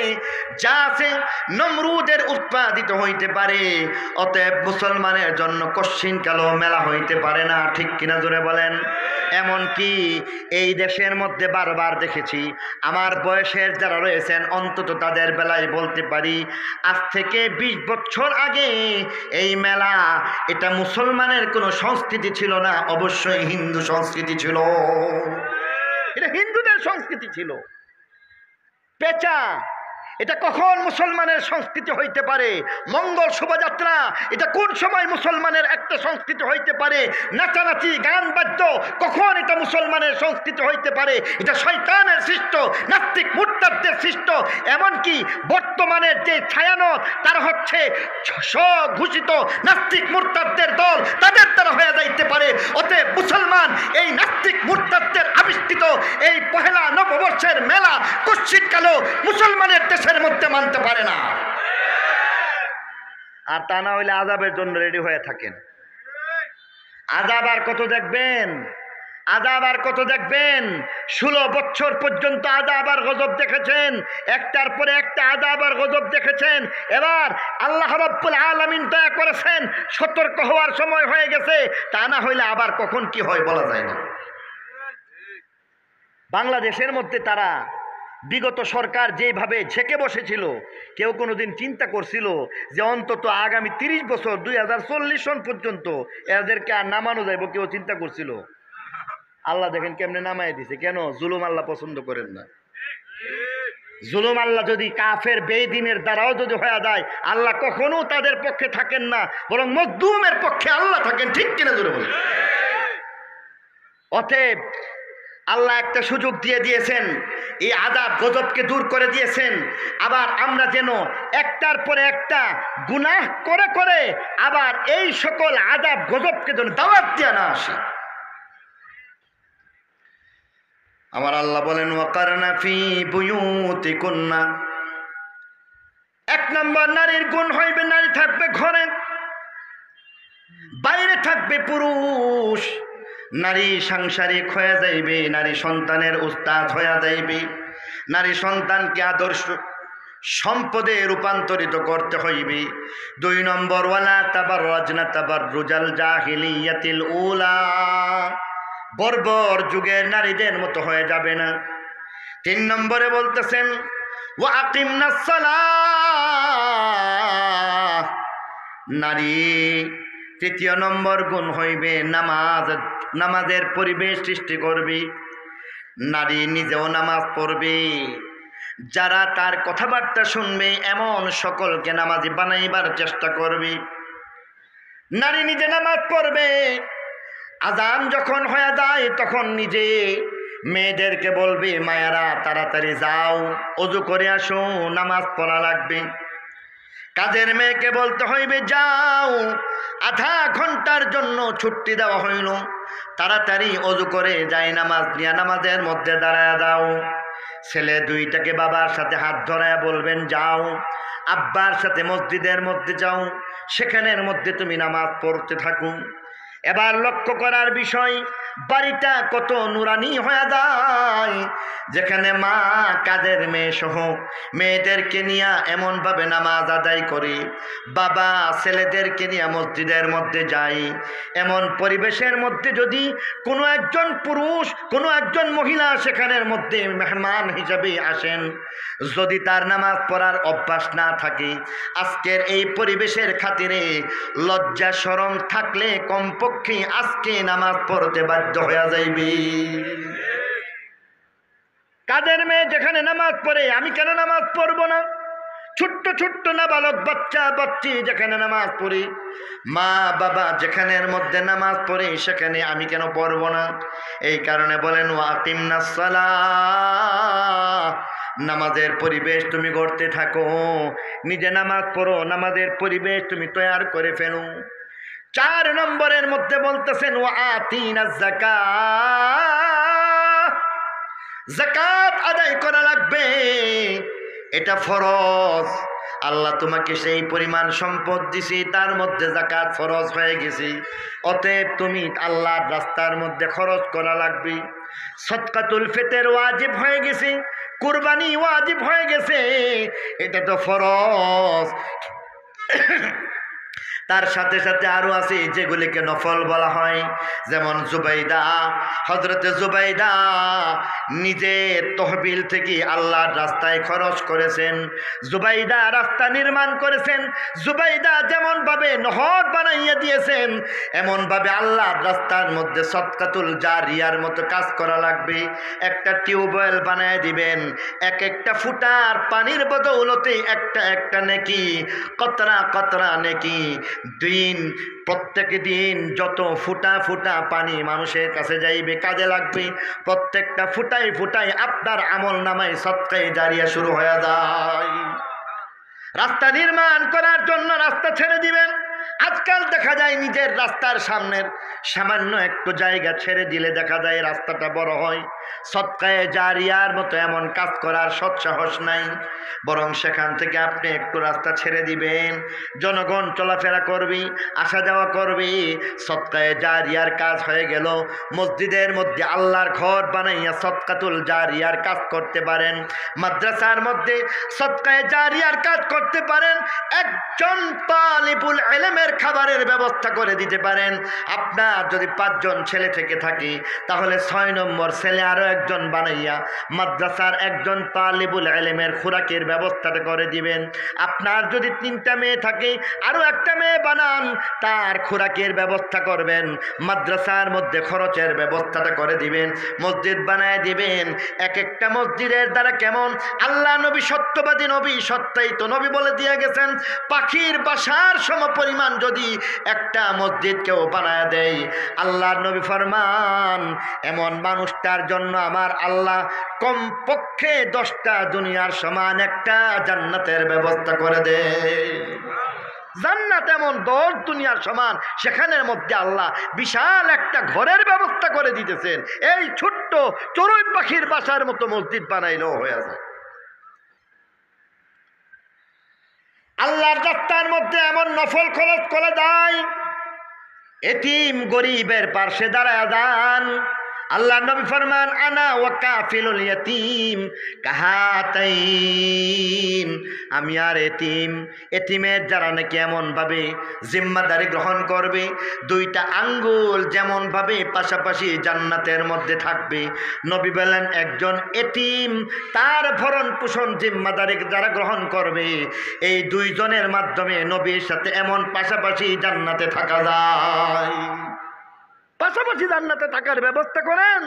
Speaker 1: যা আছে নমরুদের উৎপাদিত হইতে পারে। অতএব মুসলমানের জন্য কশ্চিনকালও মেলা হইতে পারে না। ঠিক কিনা জোরে বলেন? এমনকি এই দেশের মধ্যে বারবার দেখেছি, আমার বয়সের যারা রয়েছেন অন্তত তাদের বেলায় বলতে পারি, আজ থেকে 20 বছর আগে এই মেলা, এটা মুসলমানের কোনো সংস্কৃতি ছিল না, অবশ্যই হিন্দু সংস্কৃতি ছিল। এটা হিন্দুদের সংস্কৃতি ছিল। পেঁচা, এটা কখন মুসলমানের সংস্কৃতি হইতে পারে? মঙ্গল শোভাযাত্রা, এটা কোন সময় মুসলমানের একটা সংস্কৃতি হইতে পারে? নাচানাচি, গান বাদ্য, কখন এটা মুসলমানের সংস্কৃতি হইতে পারে? এটা শয়তানের সৃষ্ট, নাস্তিক মুরতাদদের সৃষ্ট। এমনকি বর্তমানের যে ছায়ানট, তারা হচ্ছে স্বঘোষিত নাস্তিক মুরতাদদের দল, তাদের দ্বারা হয়ে যাইতে পারে। অতএব মুসলমান এই নাস্তিক মুরতাদদের আবিষ্কৃত এই পহেলা নববর্ষের মেলা কশ্চিৎকালও মুসলমানের দেশের মধ্যে মানতে পারে না। আর তা না হইলে আযাবের জন্য রেডি হয়ে থাকেন। আযাব আর কত দেখবেন? আযাব আর কত দেখবেন? 16 বছর পর্যন্ত আযাব আর গজব দেখেছেন, একটার পরে একটা আযাব আর গজব দেখেছেন। এবার আল্লাহ রাব্বুল আলামিন দয়া করেছেন, সতর্ক হওয়ার সময় হয়ে গেছে। তা না হইলে আবার কখন কি হয় বলা যায় না। বাংলাদেশের মধ্যে তারা বিগত সরকার যেভাবে ঝেঁকে বসেছিল, কেউ কোনোদিন চিন্তা করছিল যে অন্তত আগামী 30 বছর 2040 সন পর্যন্ত এদেরকে আর নামানো যাইব? কেউ চিন্তা করছিল? আল্লাহ দেখেন কেমনে নামাই দিছে। কেন? জুলুম আল্লাহ পছন্দ করেন না। জুলুম আল্লাহ যদি কাফের বেদিনের দ্বারাও যদি হয়ে যায়, আল্লাহ কখনো তাদের পক্ষে থাকেন না, বরং মজলুমের পক্ষে আল্লাহ থাকেন। ঠিক কিনা জোরে বলে? অতএব আল্লাহ একটা সুযোগ দিয়ে দিয়েছেন, এই আযাব গজবকে দূর করে দিয়েছেন। আবার আমরা যেন একটার পরে একটা গুনাহ করে করে আবার এই সকল আযাব গজবকে যেন দাওয়াত দিয়ে না আসি। আমার আল্লাহ বলেন, ওয়াকারনা ফি বুয়ুতিকুন্না। 1 নম্বর নারীর গুণ হইবে, নারী থাকবে ঘরে। বাইরে থাকবে পুরুষ, নারী সাংসারিক হয়ে যাইবে, নারী সন্তানের উস্তাদ হয়ে যাইবে। নারী সন্তানকে আদর্শ সম্পদে রূপান্তরিত করতে হইবে। 2 নম্বর, ওয়ালা তাবাররাজনা তাবাররুজাল জাহিলিয়াতিল উলা, বর্বর যুগের নারীদের মতো হয়ে যাবে না। 3 নম্বরে বলতেছেন ওয়া আকিমনাস সালাহ, নারী 3য় নম্বর গুণ হইবে নামাজের পরিবেশ সৃষ্টি করবে। নারী নিজেও নামাজ পড়বে, যারা তার কথাবার্তা শুনবে এমন সকলকে নামাজি বানাইবার চেষ্টা করবে। নারী নিজে নামাজ পড়বে, আজান যখন হয়ে যায় তখন নিজে মেয়েদেরকে বলবে, মায়েরা তাড়াতাড়ি যাও, ওযু করে আসো, নামাজ পড়া লাগবে। কাজের মেয়েকে বলতে হইবে, যাও, আধা ঘন্টার জন্য ছুটি দেওয়া হইল, তাড়াতাড়ি ওযু করে যাই নামাজ নিয়ে নামাজের মধ্যে দাঁড়ায় দাও। ছেলে 2টাকে বাবার সাথে হাত ধরায় বলবেন, যাও, আব্বার সাথে মসজিদের মধ্যে যাও, সেখানের মধ্যে তুমি নামাজ পড়তে থাকো। এবার লক্ষ্য করার বিষয়, বাড়িটা কত নুরানি হয়ে যায়, যেখানে মা কাজের মেয়ে সহ মেয়েদেরকে নিয়ে এমনভাবে নামাজ আদায় করে, বাবা ছেলেদেরকে নিয়ে মসজিদের মধ্যে যায়। এমন পরিবেশের মধ্যে যদি কোনো একজন পুরুষ, কোনো একজন মহিলা সেখানের মধ্যে মেহমান হিসাবে আসেন, যদি তার নামাজ পড়ার অভ্যাস না থাকে, আজকের এই পরিবেশের খাতিরে লজ্জা শরম থাকলে কমপক্ষে আজকে নামাজ পড়তে বাধ্য হয়ে যাইবে। কাদের মেয়ে যেখানে নামাজ পড়ে, আমি কেন নামাজ পড়ব না? ছোট্ট ছোট্ট নাবালক বাচ্চা বাচ্চি যেখানে নামাজ পড়ে, মা বাবা যেখানের মধ্যে নামাজ পড়ে, সেখানে আমি কেন পড়ব না? এই কারণে বলেন ওয়াকিমনাস সালাহ, নামাজের পরিবেশ তুমি গড়তে থাকো, নিজে নামাজ পড়ো, নামাজের পরিবেশ তুমি তৈরি করে ফেলো। 4 নম্বরের মধ্যে বলতেছেন ওয়াতিনাজ যাকাত, যাকাত আদায় করা লাগবে, এটা ফরজ। আল্লাহ তোমাকে সেই পরিমাণ সম্পদ দিছি, তার মধ্যে যাকাত ফরজ হয়ে গেছে, অতএব তুমি আল্লাহর রাস্তার মধ্যে খরচ করা লাগবে। সদকাতুল ফিতর ওয়াজিব হয়ে গেছে, কুরবানি ওয়াজিব হয়ে গেছে, এটা তো ফরজ। তার সাথে সাথে আরো আছে যেগুলিকে নফল বলা হয়, যেমন জুবাইদা, হযরতে জুবাইদা নিজের তহবিল থেকে আল্লাহর রাস্তায় খরচ করেছেন, জুবাইদা রাস্তা নির্মাণ করেছেন, জুবাইদা যেমন ভাবে নহর বানাইয়া দিয়েছেন, এমন ভাবে আল্লাহর রাস্তার মধ্যে সদকাতুল জারিয়ার মতো কাজ করা লাগবে। একটা টিউবওয়েল বানায় দিবেন, এক একটা ফুটার পানির বদৌলতে একটা একটা নেকি, কতরা কতরা নেকি, প্রত্যেক দিন যত ফুটা ফুটা পানি মানুষের কাছে যাইবে, কাজে লাগবে, প্রত্যেকটা ফুটাই ফুটাই আপনার আমল নামায় সদকায়ে জারিয়া শুরু হয়ে যায়। রাস্তা নির্মাণ করার জন্য রাস্তা ছেড়ে দিবেন। আজকাল দেখা যায় নিজের রাস্তার সামনের সামান্য একটু জায়গা ছেড়ে দিলে দেখা যায় রাস্তাটা বড় হয়। সদকায়ে জারিয়ার মতো এমন কাজ করার সৎসাহস নাই, বরং সেখান থেকে আপনি একটু রাস্তা ছেড়ে দিবেন, জনগণ চলাফেরা করবে, আসা যাওয়া করবে, সদকায়ে জারিয়ার কাজ হয়ে গেল। মসজিদের মধ্যে আল্লাহর ঘর বানাইয়া সদকাতুল জারিয়ার কাজ করতে পারেন, মাদ্রাসার মধ্যে সদকায়ে জারিয়ার কাজ করতে পারেন, একজন তালিবুল ইলমের খাবারের ব্যবস্থা করে দিতে পারেন। আপনার যদি 5 জন ছেলে থেকে থাকে, তাহলে 6 নম্বর ছেলে আরো একজন বানাইয়া মাদ্রাসার একজন তালিবুল ইলমের খোরাকের ব্যবস্থাটা করে দিবেন। আপনার যদি 3টা মেয়ে থাকে, আরো একটা মেয়ে বানান, তার খোরাকের ব্যবস্থা করবেন, মাদ্রাসার মধ্যে খরচের ব্যবস্থাটা করে দিবেন, মসজিদ বানায় দিবেন। এক একটা মসজিদের দ্বারা কেমন, আল্লাহ নবী সত্যবাদী নবী, সত্যায়িত নবী বলে দিয়ে গেছেন, পাখির বাসার সম পরিমাণ যদি একটা মসজিদ কেউ বানায় দেয়, আল্লাহর নবী ফরমান এমন মানুষটার জন্য আমার আল্লাহ কমপক্ষে 10টা দুনিয়ার সমান একটা জান্নাতের ব্যবস্থা করে দেয়। জান্নাত এমন 10 দুনিয়ার সমান, সেখানের মধ্যে আল্লাহ বিশাল একটা ঘরের ব্যবস্থা করে দিতেছেন। এই ছোট্ট চড়ুই পাখির বাসার মতো মসজিদ বানাইলেও হয়ে যায়। আল্লাহর রাস্তার মধ্যে এমন নফল খরচ করা যায়, এতিম গরিবের পাশে দাঁড়ায় যান। আল্লাহ নবী ফরমান আনা ওয়া কাফিলুল ইয়াতীম কাহাতাইন, আমি আর এতিমের যারা নাকি এমন ভাবে জিম্মাদারি গ্রহণ করবে, দুইটা আঙ্গুল যেমন ভাবে পাশাপাশি জান্নাতের মধ্যে থাকবে, নবী বলেন একজন এতিম তার ভরণ পোষণ জিম্মাদারি যারা গ্রহণ করবে, এই দুইজনের মাধ্যমে নবীর সাথে এমন পাশাপাশি জান্নাতে থাকা যায়। পাশাপাশি জান্নাতে থাকার ব্যবস্থা করেন।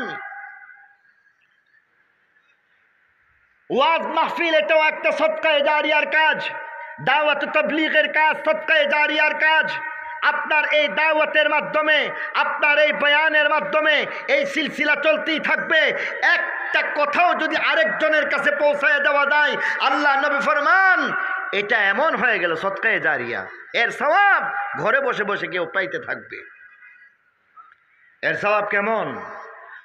Speaker 1: ওয়াজ মাহফিল এটাও একটা সদকায়ে জারিয়ার কাজ, দাওয়াত তাবলীগের কাজ সদকায়ে জারিয়ার কাজ। আপনার এই দাওয়াতের মাধ্যমে, আপনার এই বয়ানের মাধ্যমে এই সিলসিলা চলতেই থাকবে। একটা কথাও যদি আরেকজনের কাছে পৌঁছায় দেওয়া যায়, আল্লাহ নবী ফরমান এটা এমন হয়ে গেল সদকায়ে জারিয়া, এর সওয়াব ঘরে বসে বসে কেউ পাইতে থাকবে। এর সওয়াব কেমন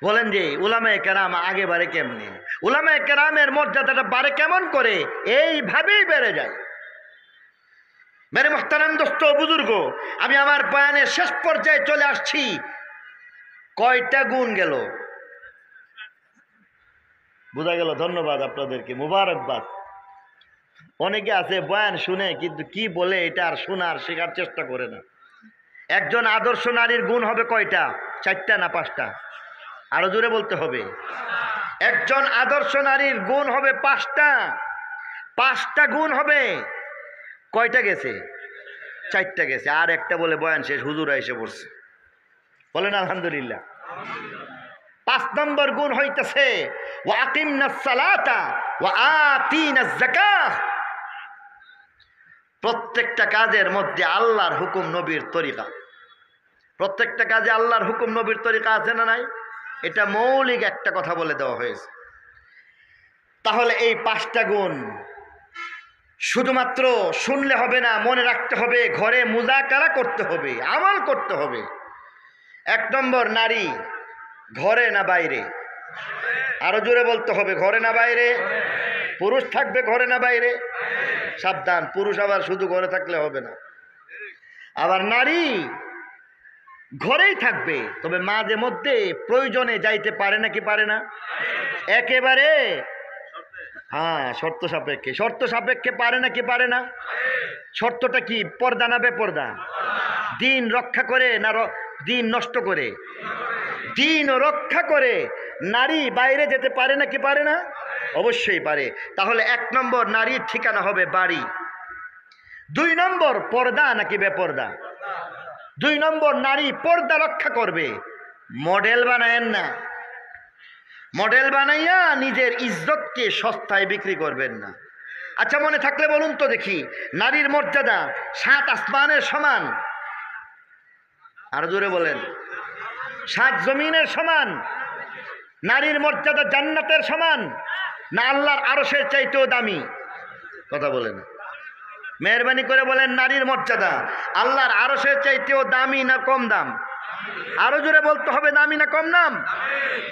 Speaker 1: বলেন? যে উলামায়ে কেরাম আগে বাড়ে কেমনি, উলামায়ে কেরামের মর্যাদাটা বাড়ে কেমন করে? এইভাবেই বেড়ে যায়। মেরে মুহতারাম দোস্ত বুজুর্গ, আমি আমার বয়ানের শেষ পর্যায়ে চলে আসছি। কয়টা গুণ গেল বোঝা গেল? ধন্যবাদ আপনাদেরকে, মুবারকবাদ। অনেকে আছে বয়ান শুনে কিন্তু কি বলে এটা আর শোনার শেখার চেষ্টা করে না। একজন আদর্শ নারীর গুণ হবে কয়টা? 4টা না 5টা? আরো জোরে বলতে হবে। একজন আদর্শ নারীর গুণ হবে 5টা। 5টা গুণ হবে। কয়টা গেছে? 4টা গেছে। আর একটা বলে বয়ান শেষ, হুজুরা এসে পড়ছে। বলেন আলহামদুলিল্লাহ। 5 নম্বর গুণ হইতেছে ওয়া আকিমনাস সালাতা ওয়া আতিনাজ যাকাহ। প্রত্যেকটা কাজের মধ্যে আল্লাহর হুকুম নবীর তরিকা। প্রত্যেকটা কাজে আল্লাহর হুকুম নবীর তরিকা আছে না নাই? এটা মৌলিক একটা কথা বলে দেওয়া হয়েছে। তাহলে এই 5টা গুণ শুধুমাত্র শুনলে হবে না, মনে রাখতে হবে, ঘরে মুযাকারা করতে হবে, আমল করতে হবে। 1 নম্বর, নারী ঘরে না বাইরে? আরো জোরে বলতে হবে, ঘরে না বাইরে? পুরুষ থাকবে ঘরে না বাইরে? সাবধান, পুরুষ আবার শুধু ঘরে থাকলে হবে না, আবার নারী ঘরেই থাকবে, তবে মাঝে মধ্যে প্রয়োজনে যাইতে পারে নাকি পারে না? একেবারে হ্যাঁ, শর্ত সাপেক্ষে। শর্ত সাপেক্ষে পারে নাকি পারে না? শর্তটা কি? পর্দা না বেপর্দা? দিন রক্ষা করে না দিন নষ্ট করে? দিন রক্ষা করে নারী বাইরে যেতে পারে নাকি পারে না? অবশ্যই পারে। তাহলে 1 নম্বর, নারীর ঠিকানা হবে বাড়ি। 2 নম্বর, পর্দা নাকি বেপর্দা? 2 নম্বর, নারী পর্দা রক্ষা করবে। মডেল বানায়েন না, মডেল বানাইয়া নিজের ইজ্জতকে সস্তায় বিক্রি করবেন না। আচ্ছা, মনে থাকলে বলুন তো দেখি, নারীর মর্যাদা 7 আসমানের সমান? আর জোরে বলেন, 7 জমিনের সমান? নারীর মর্যাদা জান্নাতের সমান না আল্লাহর আরশের চাইতেও দামি? কথা বলেন, মেহরবানি করে বলেন, নারীর মর্যাদা আল্লাহর আরশের চাইতেও দামি না কম দাম? আরো জোরে বলতে হবে, দামি না কম দাম?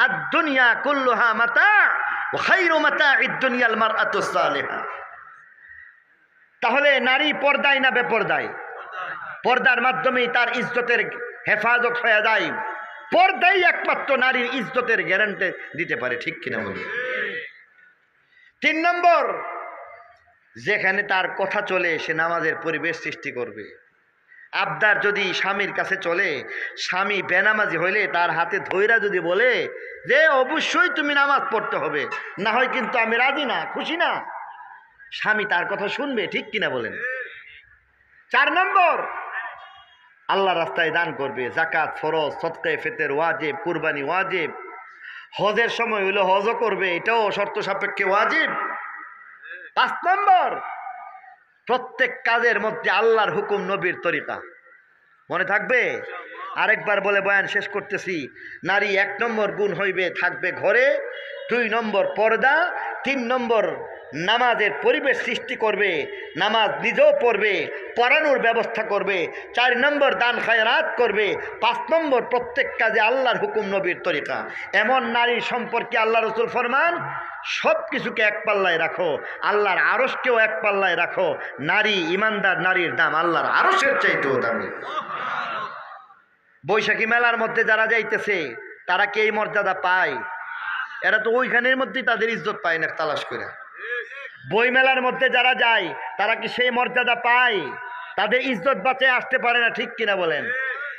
Speaker 1: আর দুনিয়া কুল্লুহা মাতা ওয়া খায়রু মাতা'আদ দুনিয়াল মারআতুস সালিহা। তাহলে নারী পর্দায় না বেপর্দায়? পর্দার মাধ্যমেই তার ইজ্জতের হেফাজত হয়ে যায়। পর্দাই একমাত্র নারীর ইজ্জতের গ্যারান্টি দিতে পারে, ঠিক কিনা বলুন? 3 নম্বর, যেখানে তার কথা চলে সে নামাজের পরিবেশ সৃষ্টি করবে। আবদার যদি স্বামীর কাছে চলে, স্বামী বেনামাজি হইলে তার হাতে ধইরা যদি বলে যে অবশ্যই তুমি নামাজ পড়তে হবে, না হয় কিন্তু আমি রাজি না, খুশি না, স্বামী তার কথা শুনবে, ঠিক কিনা বলেন? 4 নম্বর, আল্লাহ রাস্তায় দান করবে। যাকাত ফরজ, সদকায়ে ফিতর ওয়াজিব, কুরবানি ওয়াজিব, হজের সময় হইলে হজও করবে, এটাও শর্ত সাপেক্ষে ওয়াজিব। 5 নম্বর, প্রত্যেক কাজের মধ্যে আল্লাহর হুকুম নবীর তরিকা। মনে থাকবে? আরেকবার বলে বয়ান শেষ করতেছি। নারী 1 নম্বর গুণ হইবে, থাকবে ঘরে। 2 নম্বর, পর্দা। 3 নম্বর, নামাজের পরিবেশ সৃষ্টি করবে, নামাজ নিজেও পড়বে, পড়ানোর ব্যবস্থা করবে। 4 নম্বর, দান খায়রাত করবে। 5 নম্বর, প্রত্যেক কাজে আল্লাহর হুকুম নবীর তরিকা। এমন নারীর সম্পর্কে আল্লাহ রসুল ফরমান, সব কিছুকে এক পাল্লায় রাখো, আল্লাহর আরশকেও এক পাল্লায় রাখো। নারী, ইমানদার নারীর দাম আল্লাহর আরশের চাইতেও দামি। বৈশাখী মেলার মধ্যে যারা যাইতেছে তারা কি এই মর্যাদা পায়? এরা তো ওইখানের মধ্যেই তাদের ইজ্জত পায় না তালাশ করে। বই মেলার মধ্যে যারা যায় তারা কি সেই মর্যাদা পায়? তাদের ইজ্জত বাঁচায় আসতে পারে না, ঠিক কিনা বলেন?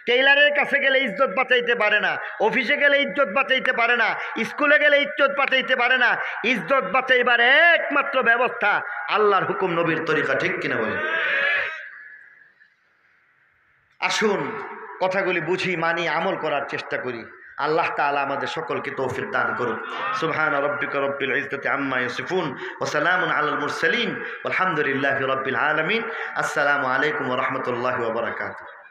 Speaker 1: টেইলারের কাছে গেলে ইজ্জত বাঁচাইতে পারে না, অফিসে গেলে ইজ্জত বাঁচাইতে পারে না, স্কুলে গেলে ইজ্জত বাঁচাইতে পারে না। ইজ্জত বাঁচাইবার একমাত্র ব্যবস্থা আল্লাহর হুকুম, নবীর তরিকা, ঠিক কিনা বলেন? আসুন কথাগুলি বুঝি, মানি, আমল করার চেষ্টা করি। আল্লাহ তাআলা আমাদের সকলকে তৌফিক দান করুন। সুবহান রাব্বিকা রব্বিল ইজ্জাতি আম্মা ইয়াসিফুন ওয়া সালামুন আলাল মুরসালিন ওয়ালহামদুলিল্লাহি রাব্বিল আলামিন। আসসালামু আলাইকুম ওয়া রাহমাতুল্লাহি ওয়া বারাকাতুহু।